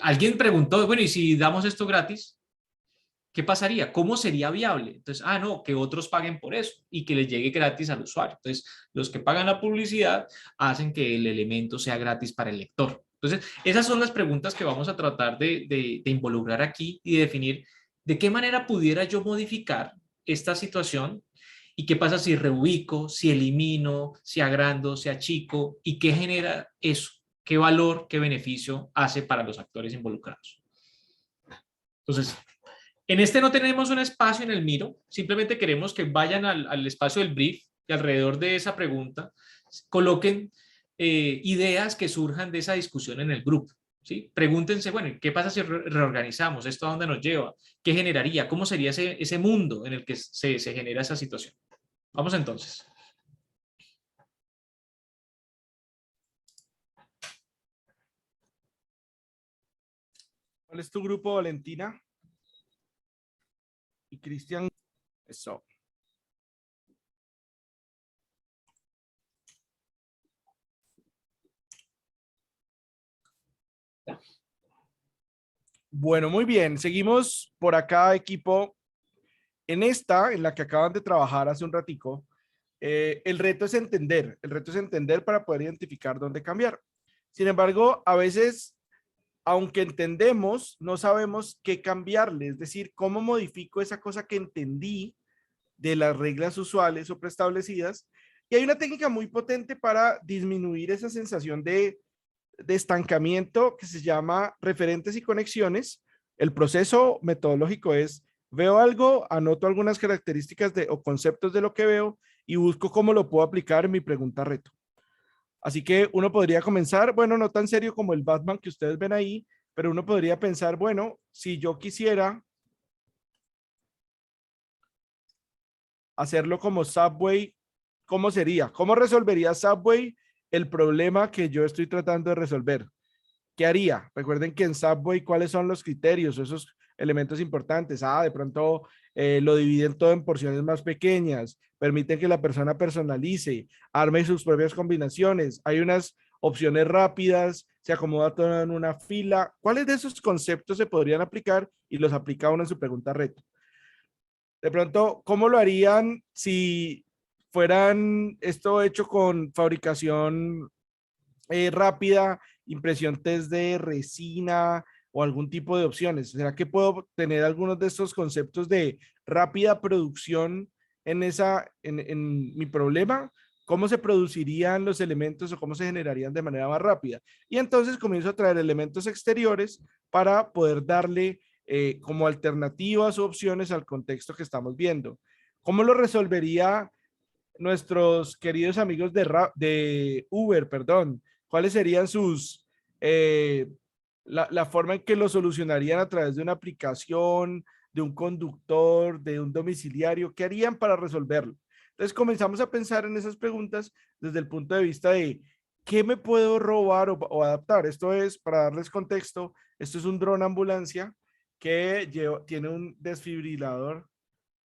Alguien preguntó, bueno, ¿y si damos esto gratis? ¿Qué pasaría? ¿Cómo sería viable? Entonces, no, que otros paguen por eso y que les llegue gratis al usuario. Entonces, los que pagan la publicidad hacen que el elemento sea gratis para el lector. Entonces, esas son las preguntas que vamos a tratar de involucrar aquí y de definir de qué manera pudiera yo modificar esta situación. ¿Y qué pasa si reubico, si elimino, si agrando, si achico? ¿Y qué genera eso? ¿Qué valor, qué beneficio hace para los actores involucrados? Entonces, En este no tenemos un espacio en el Miro, simplemente queremos que vayan al espacio del brief y alrededor de esa pregunta coloquen ideas que surjan de esa discusión en el grupo. ¿Sí? Pregúntense, bueno, ¿qué pasa si reorganizamos? ¿Esto a dónde nos lleva? ¿Qué generaría? ¿Cómo sería ese mundo en el que se genera esa situación? Vamos entonces. ¿Cuál es tu grupo, Valentina? Y Cristian, eso. Bueno, muy bien. Seguimos por acá, equipo. En la que acaban de trabajar hace un ratico, el reto es entender. El reto es entender para poder identificar dónde cambiar. Sin embargo, a veces, aunque entendemos, no sabemos qué cambiarle. Es decir, cómo modifico esa cosa que entendí de las reglas usuales o preestablecidas. Y hay una técnica muy potente para disminuir esa sensación de estancamiento que se llama referentes y conexiones. El proceso metodológico es: veo algo, anoto algunas características o conceptos de lo que veo y busco cómo lo puedo aplicar en mi pregunta reto. Así que uno podría comenzar, bueno, no tan serio como el Batman que ustedes ven ahí, pero uno podría pensar, bueno, si yo quisiera hacerlo como Subway, ¿cómo sería? ¿Cómo resolvería Subway el problema que yo estoy tratando de resolver? ¿Qué haría? Recuerden que en Subway, ¿cuáles son los criterios, esos elementos importantes? De pronto lo dividen todo en porciones más pequeñas, permiten que la persona personalice, arme sus propias combinaciones, hay unas opciones rápidas, se acomoda todo en una fila. ¿Cuáles de esos conceptos se podrían aplicar y los aplica uno en su pregunta reto? De pronto, ¿cómo lo harían si fueran esto hecho con fabricación rápida, impresión 3D, resina o algún tipo de opciones? ¿Será que puedo tener algunos de estos conceptos de rápida producción en mi problema? ¿Cómo se producirían los elementos o cómo se generarían de manera más rápida? Y entonces comienzo a traer elementos exteriores para poder darle como alternativas o opciones al contexto que estamos viendo. ¿Cómo lo resolvería nuestros queridos amigos de Uber, perdón? ¿Cuáles serían la forma en que lo solucionarían a través de una aplicación, de un conductor, de un domiciliario? ¿Qué harían para resolverlo? Entonces comenzamos a pensar en esas preguntas desde el punto de vista de ¿qué me puedo robar o adaptar? Esto es, para darles contexto, esto es un dron ambulancia que tiene un desfibrilador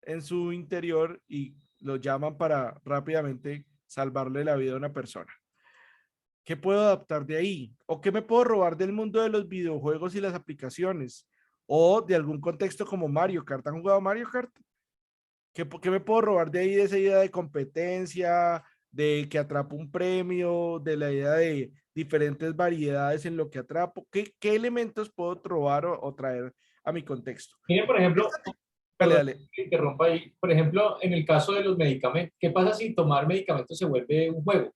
en su interior y lo llaman para rápidamente salvarle la vida a una persona. ¿Qué puedo adaptar de ahí? ¿O qué me puedo robar del mundo de los videojuegos y las aplicaciones? O de algún contexto como Mario Kart. ¿Han jugado Mario Kart? ¿Qué me puedo robar de ahí, de esa idea de competencia, de que atrapo un premio, de la idea de diferentes variedades en lo que atrapo? ¿Qué elementos puedo robar o traer a mi contexto? Miren, por ejemplo, dale. Que interrumpa ahí. Por ejemplo, en el caso de los medicamentos, ¿qué pasa si tomar medicamentos se vuelve un juego?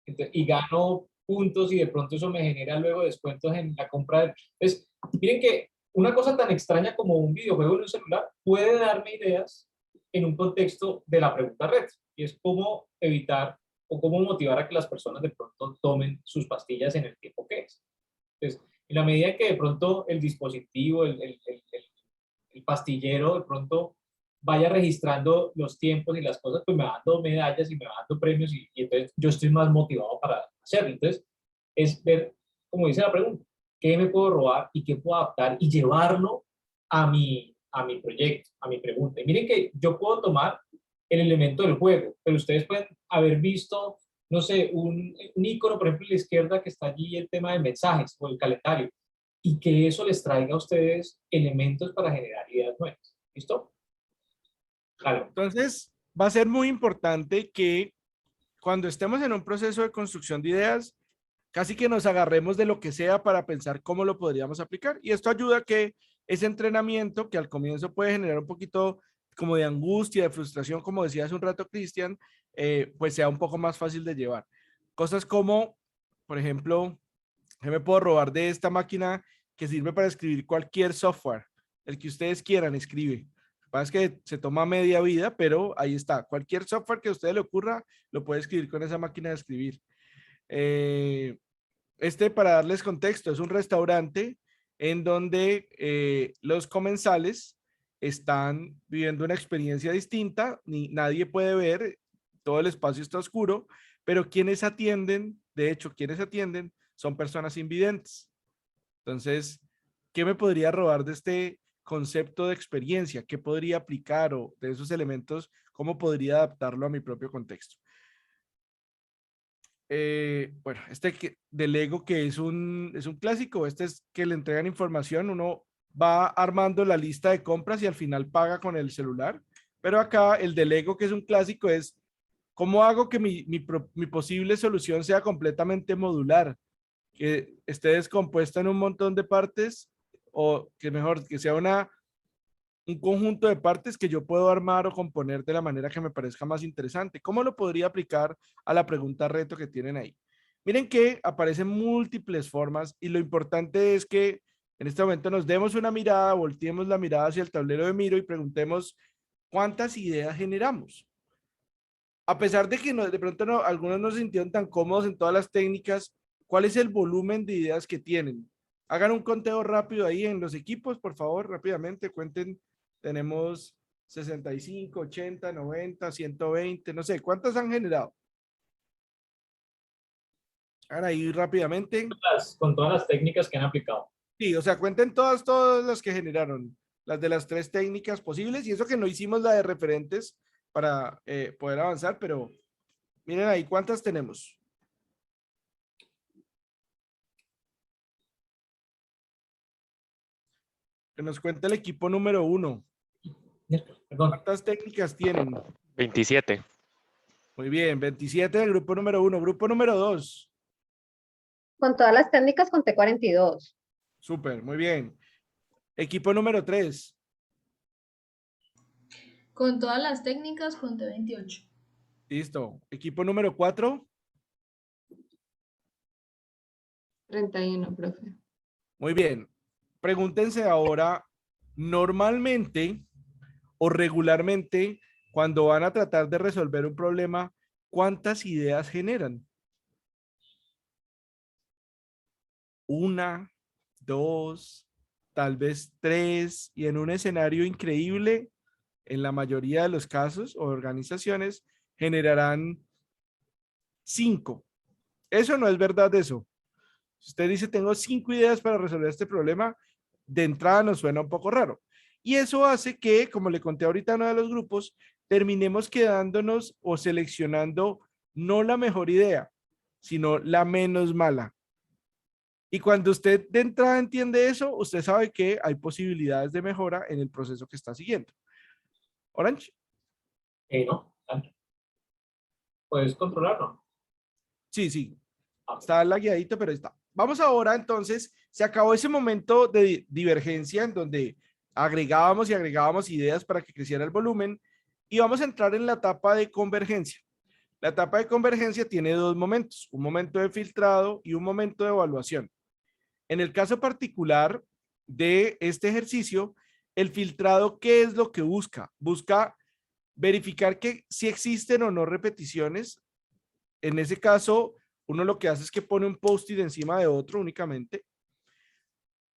Y gano puntos y de pronto eso me genera luego descuentos en la compra de... Entonces, miren que una cosa tan extraña como un videojuego en un celular puede darme ideas en un contexto de la pregunta red, y es cómo evitar o cómo motivar a que las personas de pronto tomen sus pastillas en el tiempo que es. Entonces, en la medida que de pronto el dispositivo, el pastillero de pronto vaya registrando los tiempos y las cosas, pues me va dando medallas y me va dando premios y entonces yo estoy más motivado para hacerlo. Entonces, es ver, como dice la pregunta, qué me puedo robar y qué puedo adaptar y llevarlo a mi proyecto, a mi pregunta. Y miren que yo puedo tomar el elemento del juego, pero ustedes pueden haber visto, no sé, un icono, por ejemplo, en la izquierda que está allí, el tema de mensajes o el calendario, y que eso les traiga a ustedes elementos para generar ideas nuevas. ¿Listo? Claro. Entonces, va a ser muy importante que cuando estemos en un proceso de construcción de ideas, casi que nos agarremos de lo que sea para pensar cómo lo podríamos aplicar. Y esto ayuda a que ese entrenamiento, que al comienzo puede generar un poquito como de angustia, de frustración, como decía hace un rato Cristian, pues sea un poco más fácil de llevar. Cosas como, por ejemplo, ¿qué me puedo robar de esta máquina que sirve para escribir cualquier software? el que ustedes quieran, escribe. Lo que pasa es que se toma media vida, pero ahí está. Cualquier software que a usted le ocurra, lo puede escribir con esa máquina de escribir. Para darles contexto, es un restaurante en donde los comensales están viviendo una experiencia distinta, nadie puede ver, todo el espacio está oscuro, pero quienes atienden, de hecho, quienes atienden son personas invidentes. Entonces, ¿qué me podría robar de este concepto de experiencia? ¿Qué podría aplicar o de esos elementos, cómo podría adaptarlo a mi propio contexto? Bueno, del Lego que es un clásico, es que le entregan información, uno va armando la lista de compras y al final paga con el celular, pero acá el del Lego que es un clásico es ¿cómo hago que mi posible solución sea completamente modular? Que esté descompuesta en un montón de partes o que mejor, que sea un conjunto de partes que yo puedo armar o componer de la manera que me parezca más interesante. ¿Cómo lo podría aplicar a la pregunta reto que tienen ahí? Miren que aparecen múltiples formas y lo importante es que en este momento nos demos una mirada, volteemos la mirada hacia el tablero de Miro y preguntemos ¿cuántas ideas generamos? A pesar de que de pronto algunos no se sintieron tan cómodos en todas las técnicas, ¿cuál es el volumen de ideas que tienen? Hagan un conteo rápido ahí en los equipos, por favor, rápidamente, cuenten. Tenemos 65, 80, 90, 120, no sé, ¿cuántas han generado? Hagan ahí rápidamente. Con todas las técnicas que han aplicado. Sí, o sea, cuenten todas las que generaron, las de las 3 técnicas posibles, y eso que no hicimos la de referentes para poder avanzar, pero miren ahí, ¿cuántas tenemos? Que nos cuente el equipo número 1. ¿Cuántas técnicas tienen? 27. Muy bien, 27 del grupo número 1. Grupo número 2. Con todas las técnicas conté 42. Súper, muy bien. Equipo número 3. Con todas las técnicas conté 28. Listo. Equipo número 4. 31, profe. Muy bien. Pregúntense ahora, normalmente o regularmente, cuando van a tratar de resolver un problema, ¿cuántas ideas generan? 1, 2, tal vez 3, y en un escenario increíble, en la mayoría de los casos o organizaciones, generarán 5. Eso no es verdad eso. Si usted dice, tengo 5 ideas para resolver este problema, de entrada nos suena un poco raro. Y eso hace que, como le conté ahorita a uno de los grupos, terminemos quedándonos o seleccionando no la mejor idea, sino la menos mala. Y cuando usted de entrada entiende eso, usted sabe que hay posibilidades de mejora en el proceso que está siguiendo. Orange. No, puedes controlarlo. Sí. Está lagueadito, pero está. Vamos ahora, entonces, se acabó ese momento de divergencia en donde agregábamos y agregábamos ideas para que creciera el volumen y vamos a entrar en la etapa de convergencia. La etapa de convergencia tiene 2 momentos, un momento de filtrado y un momento de evaluación. En el caso particular de este ejercicio, el filtrado, ¿qué es lo que busca? Busca verificar que si existen o no repeticiones. En ese caso, uno lo que hace es que pone un post-it encima de otro únicamente.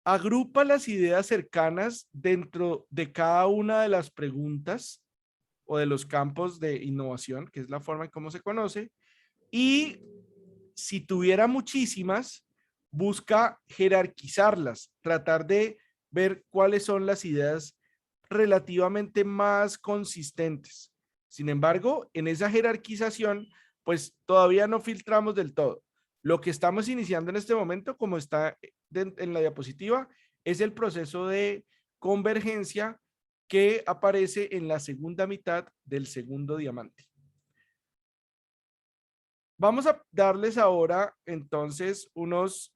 Agrupa las ideas cercanas dentro de cada una de las preguntas o de los campos de innovación, que es la forma en cómo se conoce. Y si tuviera muchísimas, busca jerarquizarlas, tratar de ver cuáles son las ideas relativamente más consistentes. Sin embargo, en esa jerarquización, pues todavía no filtramos del todo. Lo que estamos iniciando en este momento, como está en la diapositiva, es el proceso de convergencia que aparece en la segunda mitad del segundo diamante. Vamos a darles ahora entonces unos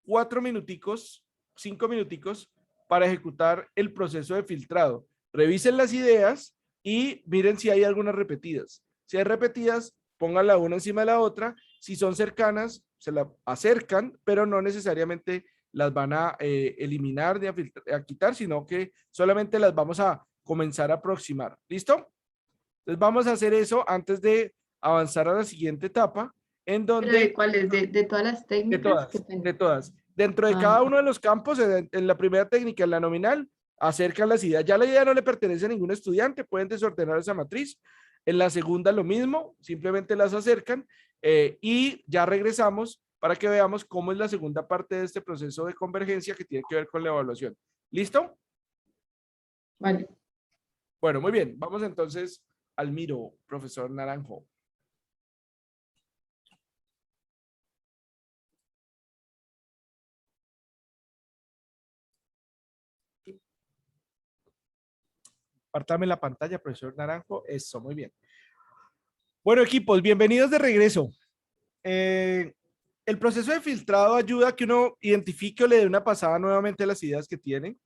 4 minuticos, 5 minuticos para ejecutar el proceso de filtrado. Revisen las ideas y miren si hay algunas repetidas. Si hay repetidas, pónganla una encima de la otra. Si son cercanas, se la acercan, pero no necesariamente las van a eliminar, a quitar, sino que solamente las vamos a comenzar a aproximar. ¿Listo? Entonces vamos a hacer eso antes de avanzar a la siguiente etapa, en donde... ¿Pero de cuáles? ¿De todas las técnicas? De todas. Dentro de cada uno de los campos, en la primera técnica, en la nominal, acercan las ideas. Ya la idea no le pertenece a ningún estudiante, pueden desordenar esa matriz. En la segunda lo mismo, simplemente las acercan y ya regresamos para que veamos cómo es la segunda parte de este proceso de convergencia que tiene que ver con la evaluación. ¿Listo? Vale. Bueno, muy bien. Vamos entonces al Miro, profesor Naranjo. Compártame la pantalla, profesor Naranjo. Eso, muy bien. Bueno, equipos, bienvenidos de regreso. El proceso de filtrado ayuda a que uno identifique o le dé una pasada nuevamente a las ideas que tiene.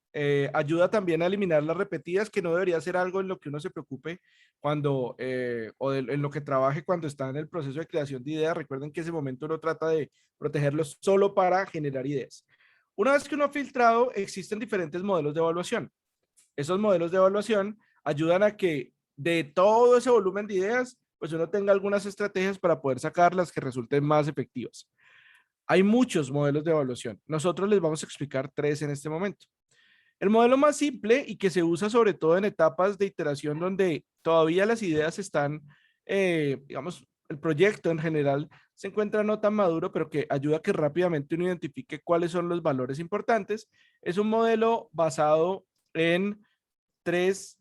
Ayuda también a eliminar las repetidas, que no debería ser algo en lo que uno se preocupe cuando, en lo que trabaje cuando está en el proceso de creación de ideas. Recuerden que ese momento uno trata de protegerlos solo para generar ideas. Una vez que uno ha filtrado, existen diferentes modelos de evaluación. Esos modelos de evaluación ayudan a que de todo ese volumen de ideas, pues uno tenga algunas estrategias para poder sacar las que resulten más efectivas. Hay muchos modelos de evaluación. Nosotros les vamos a explicar 3 en este momento. El modelo más simple y que se usa sobre todo en etapas de iteración donde todavía las ideas están, digamos, el proyecto en general se encuentra no tan maduro, pero que ayuda a que rápidamente uno identifique cuáles son los valores importantes. Es un modelo basado en 3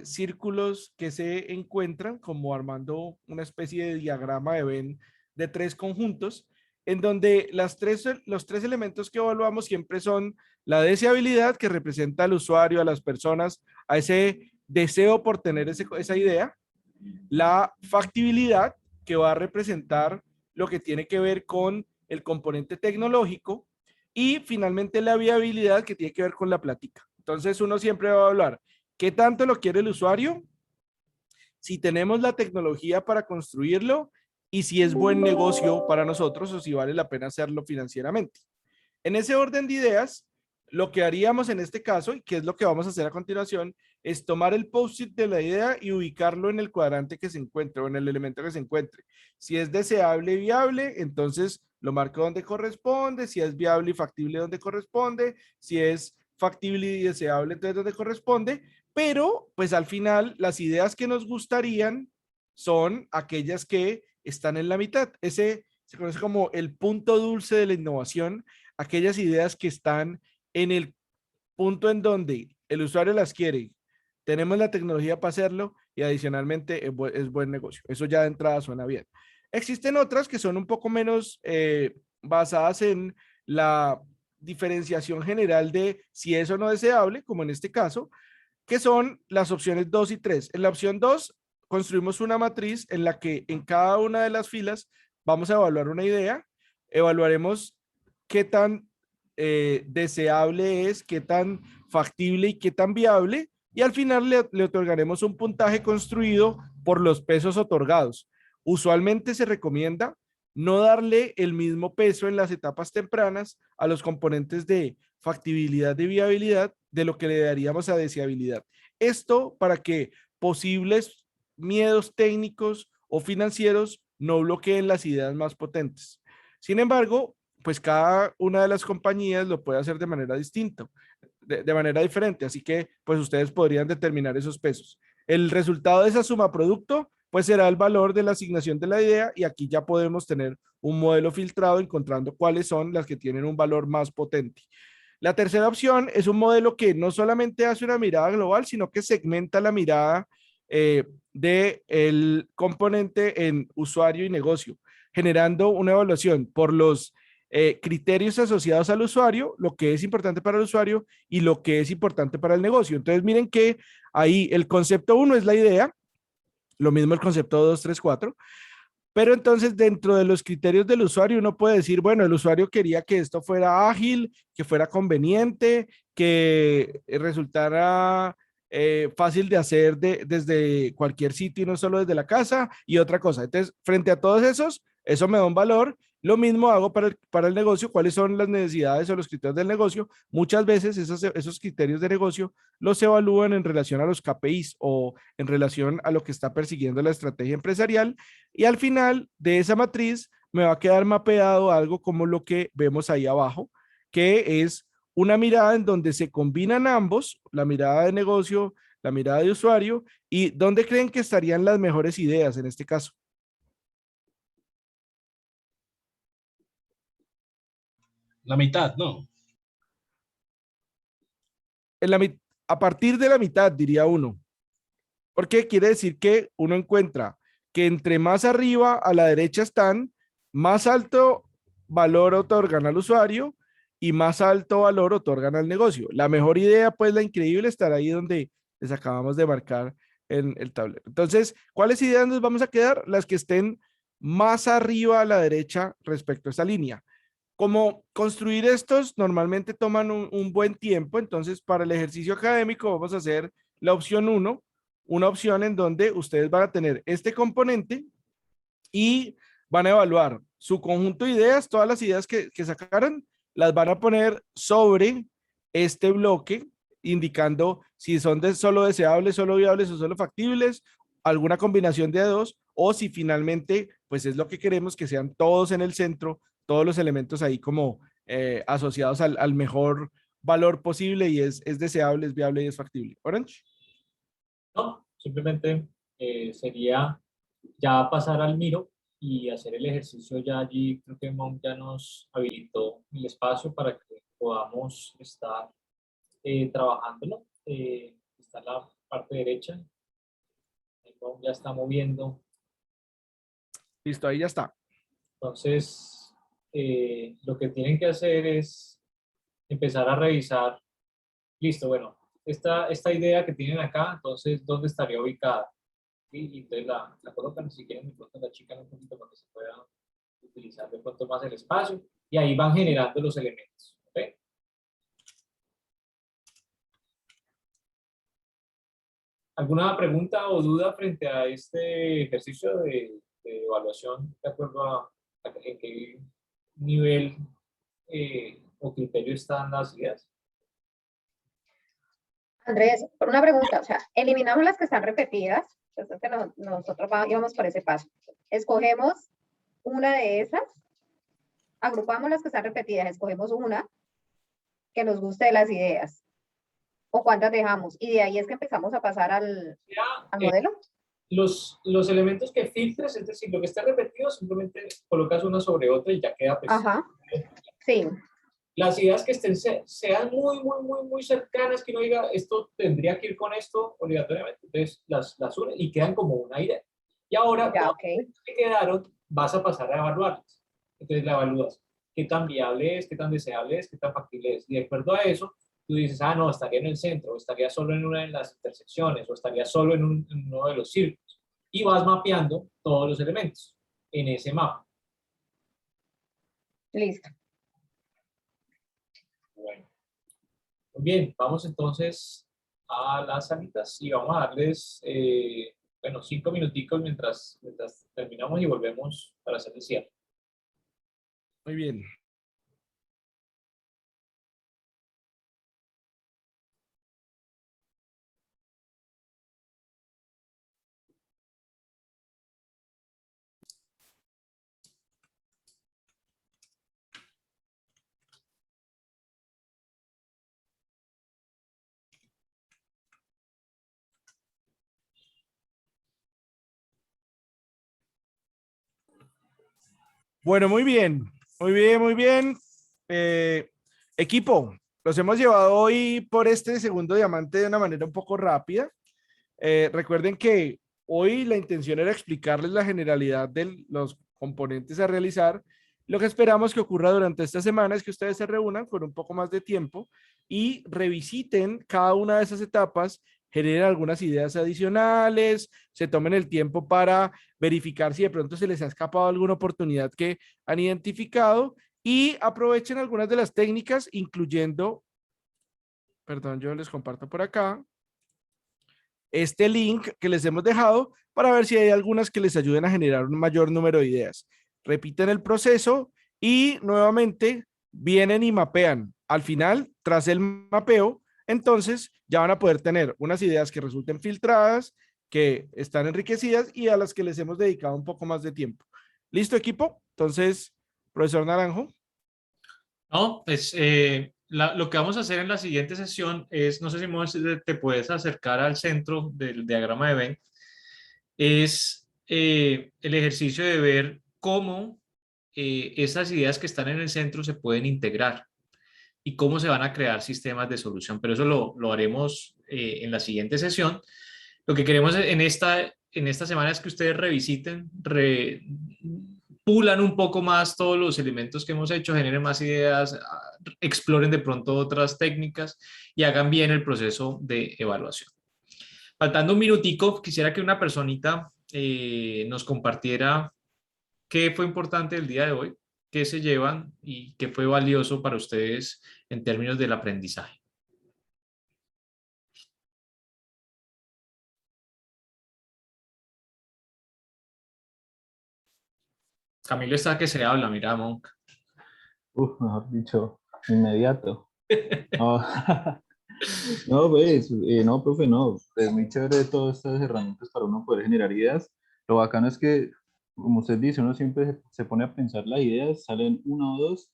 círculos que se encuentran como armando una especie de diagrama de Venn de 3 conjuntos, en donde los tres elementos que evaluamos siempre son la deseabilidad, que representa al usuario, a las personas, a ese deseo por tener esa idea, la factibilidad, que va a representar lo que tiene que ver con el componente tecnológico, y finalmente la viabilidad, que tiene que ver con la plática. Entonces uno siempre va a hablar, ¿qué tanto lo quiere el usuario? Si tenemos la tecnología para construirlo y si es buen negocio para nosotros o si vale la pena hacerlo financieramente. En ese orden de ideas, lo que haríamos en este caso, y que es lo que vamos a hacer a continuación, es tomar el post-it de la idea y ubicarlo en el cuadrante que se encuentre o en el elemento que se encuentre. Si es deseable y viable, entonces lo marco donde corresponde. Si es viable y factible, donde corresponde. Si es factible y deseable, entonces donde corresponde. Pero, pues al final, las ideas que nos gustarían son aquellas que están en la mitad. Ese se conoce como el punto dulce de la innovación, aquellas ideas que están en el punto en donde el usuario las quiere, tenemos la tecnología para hacerlo y adicionalmente es buen negocio. Eso ya de entrada suena bien. Existen otras que son un poco menos basadas en la diferenciación general de si es o no deseable, como en este caso, que son las opciones 2 y 3. En la opción 2 construimos una matriz en la que en cada una de las filas vamos a evaluar una idea, evaluaremos qué tan deseable es, qué tan factible y qué tan viable, y al final le otorgaremos un puntaje construido por los pesos otorgados. Usualmente se recomienda no darle el mismo peso en las etapas tempranas a los componentes de factibilidad y viabilidad de lo que le daríamos a deseabilidad. Esto para que posibles miedos técnicos o financieros no bloqueen las ideas más potentes. Sin embargo, pues cada una de las compañías lo puede hacer de manera distinta, de manera diferente, así que pues ustedes podrían determinar esos pesos. El resultado de esa suma producto pues será el valor de la asignación de la idea, y aquí ya podemos tener un modelo filtrado encontrando cuáles son las que tienen un valor más potente. La tercera opción es un modelo que no solamente hace una mirada global, sino que segmenta la mirada del componente en usuario y negocio, generando una evaluación por los criterios asociados al usuario, lo que es importante para el usuario y lo que es importante para el negocio. Entonces miren que ahí el concepto 1 es la idea, lo mismo el concepto 2, 3, 4, pero entonces dentro de los criterios del usuario uno puede decir, bueno, el usuario quería que esto fuera ágil, que fuera conveniente, que resultara fácil de hacer desde cualquier sitio y no solo desde la casa, y otra cosa. Entonces, frente a todos esos, eso me da un valor, Lo mismo hago para el negocio, cuáles son las necesidades o los criterios del negocio. Muchas veces esos criterios de negocio los evalúan en relación a los KPIs o en relación a lo que está persiguiendo la estrategia empresarial, y al final de esa matriz me va a quedar mapeado algo como lo que vemos ahí abajo, que es una mirada en donde se combinan ambos, la mirada de negocio, la mirada de usuario, y dónde creen que estarían las mejores ideas en este caso. La mitad, ¿no? A partir de la mitad, diría uno. Porque quiere decir que uno encuentra que entre más arriba a la derecha están, más alto valor otorgan al usuario y más alto valor otorgan al negocio. La mejor idea, pues la increíble, estará ahí donde les acabamos de marcar en el tablero. Entonces, ¿cuáles ideas nos vamos a quedar? Las que estén más arriba a la derecha respecto a esa línea. Como construir estos normalmente toman un buen tiempo, entonces para el ejercicio académico vamos a hacer la opción 1, una opción en donde ustedes van a tener este componente y van a evaluar su conjunto de ideas, todas las ideas que sacaron, las van a poner sobre este bloque, indicando si son solo deseables, solo viables o solo factibles, alguna combinación de dos, o si finalmente, pues es lo que queremos, que sean todos en el centro, todos los elementos ahí como asociados al mejor valor posible, y es deseable, es viable y es factible. Orange. No, simplemente sería ya pasar al Miro y hacer el ejercicio ya allí. Creo que Mom ya nos habilitó el espacio para que podamos estar trabajándolo. Está en la parte derecha. Mom ya está moviendo. Listo, ahí ya está. Entonces, lo que tienen que hacer es empezar a revisar. Listo, bueno, esta idea que tienen acá, entonces, ¿dónde estaría ubicada? Y entonces la colocan, si quieren, de pronto la achican un poquito para que se pueda utilizar de pronto más el espacio, y ahí van generando los elementos. ¿Okay? ¿Alguna pregunta o duda frente a este ejercicio de evaluación de acuerdo a en qué nivel o criterio están las ideas? Andrés, por una pregunta, o sea, eliminamos las que están repetidas, entonces que nosotros íbamos por ese paso. Escogemos una de esas, agrupamos las que están repetidas, escogemos una que nos guste de las ideas, o cuántas dejamos, y de ahí es que empezamos a pasar al modelo. Los elementos que filtres, es decir, lo que está repetido, simplemente colocas una sobre otra y ya queda. Pues, ajá, sí. Las ideas que estén sean muy cercanas, que uno diga, esto tendría que ir con esto obligatoriamente, entonces las unes y quedan como una idea. Y ahora, ya, okay, que quedaron, vas a pasar a evaluarlas. Entonces la evalúas. ¿Qué tan viable es? ¿Qué tan deseable es? ¿Qué tan factible es? Y de acuerdo a eso, tú dices, no, estaría en el centro, o estaría solo en una de las intersecciones, o estaría solo en uno de los círculos. Y vas mapeando todos los elementos en ese mapa. Listo. Bueno. Muy bien, vamos entonces a las salitas y vamos a darles, bueno, 5 minuticos mientras terminamos y volvemos para hacer el cierre. Muy bien. Bueno, muy bien, muy bien, muy bien. Equipo, los hemos llevado hoy por este segundo diamante de una manera un poco rápida. Recuerden que hoy la intención era explicarles la generalidad de los componentes a realizar. Lo que esperamos que ocurra durante esta semana es que ustedes se reúnan con un poco más de tiempo y revisiten cada una de esas etapas, generen algunas ideas adicionales, se tomen el tiempo para verificar si de pronto se les ha escapado alguna oportunidad que han identificado y aprovechen algunas de las técnicas, incluyendo, perdón, yo les comparto por acá, este link que les hemos dejado para ver si hay algunas que les ayuden a generar un mayor número de ideas. repiten el proceso y nuevamente vienen y mapean. Al final, tras el mapeo, entonces ya van a poder tener unas ideas que resulten filtradas, que están enriquecidas y a las que les hemos dedicado un poco más de tiempo. ¿Listo, equipo? Entonces, profesor Naranjo. No, pues lo que vamos a hacer en la siguiente sesión es, no sé si Moisés, te puedes acercar al centro del diagrama de Venn, es el ejercicio de ver cómo esas ideas que están en el centro se pueden integrar y cómo se van a crear sistemas de solución, pero eso lo haremos en la siguiente sesión. Lo que queremos en esta semana es que ustedes revisiten, pulan un poco más todos los elementos que hemos hecho, generen más ideas, exploren de pronto otras técnicas y hagan bien el proceso de evaluación. Faltando un minutico, quisiera que una personita nos compartiera qué fue importante el día de hoy, qué se llevan y qué fue valioso para ustedes en términos del aprendizaje. Camilo está que se habla, mira, Monk. Mejor dicho, inmediato. No, no, pues, no, profe, no. Es muy chévere todas estas herramientas para uno poder generar ideas. Lo bacano es que, como usted dice, uno siempre se pone a pensar las ideas, salen una o dos,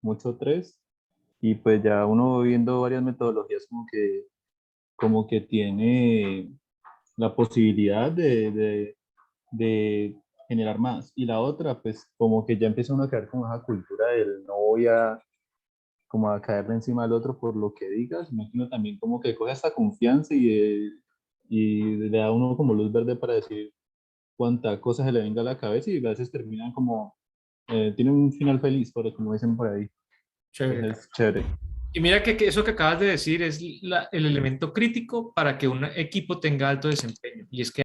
mucho tres, y pues ya uno viendo varias metodologías como que tiene la posibilidad de generar más. Y la otra, pues como que ya empieza uno a caer como esa cultura del no voy a como a caerle encima del otro por lo que digas, sino que uno también como que coge esta confianza y le da a uno como luz verde para decir cuánta cosa se le venga a la cabeza y a veces terminan como, tienen un final feliz, como dicen por ahí. Chévere. Es chévere. Y mira que eso que acabas de decir es el elemento crítico para que un equipo tenga alto desempeño, y es que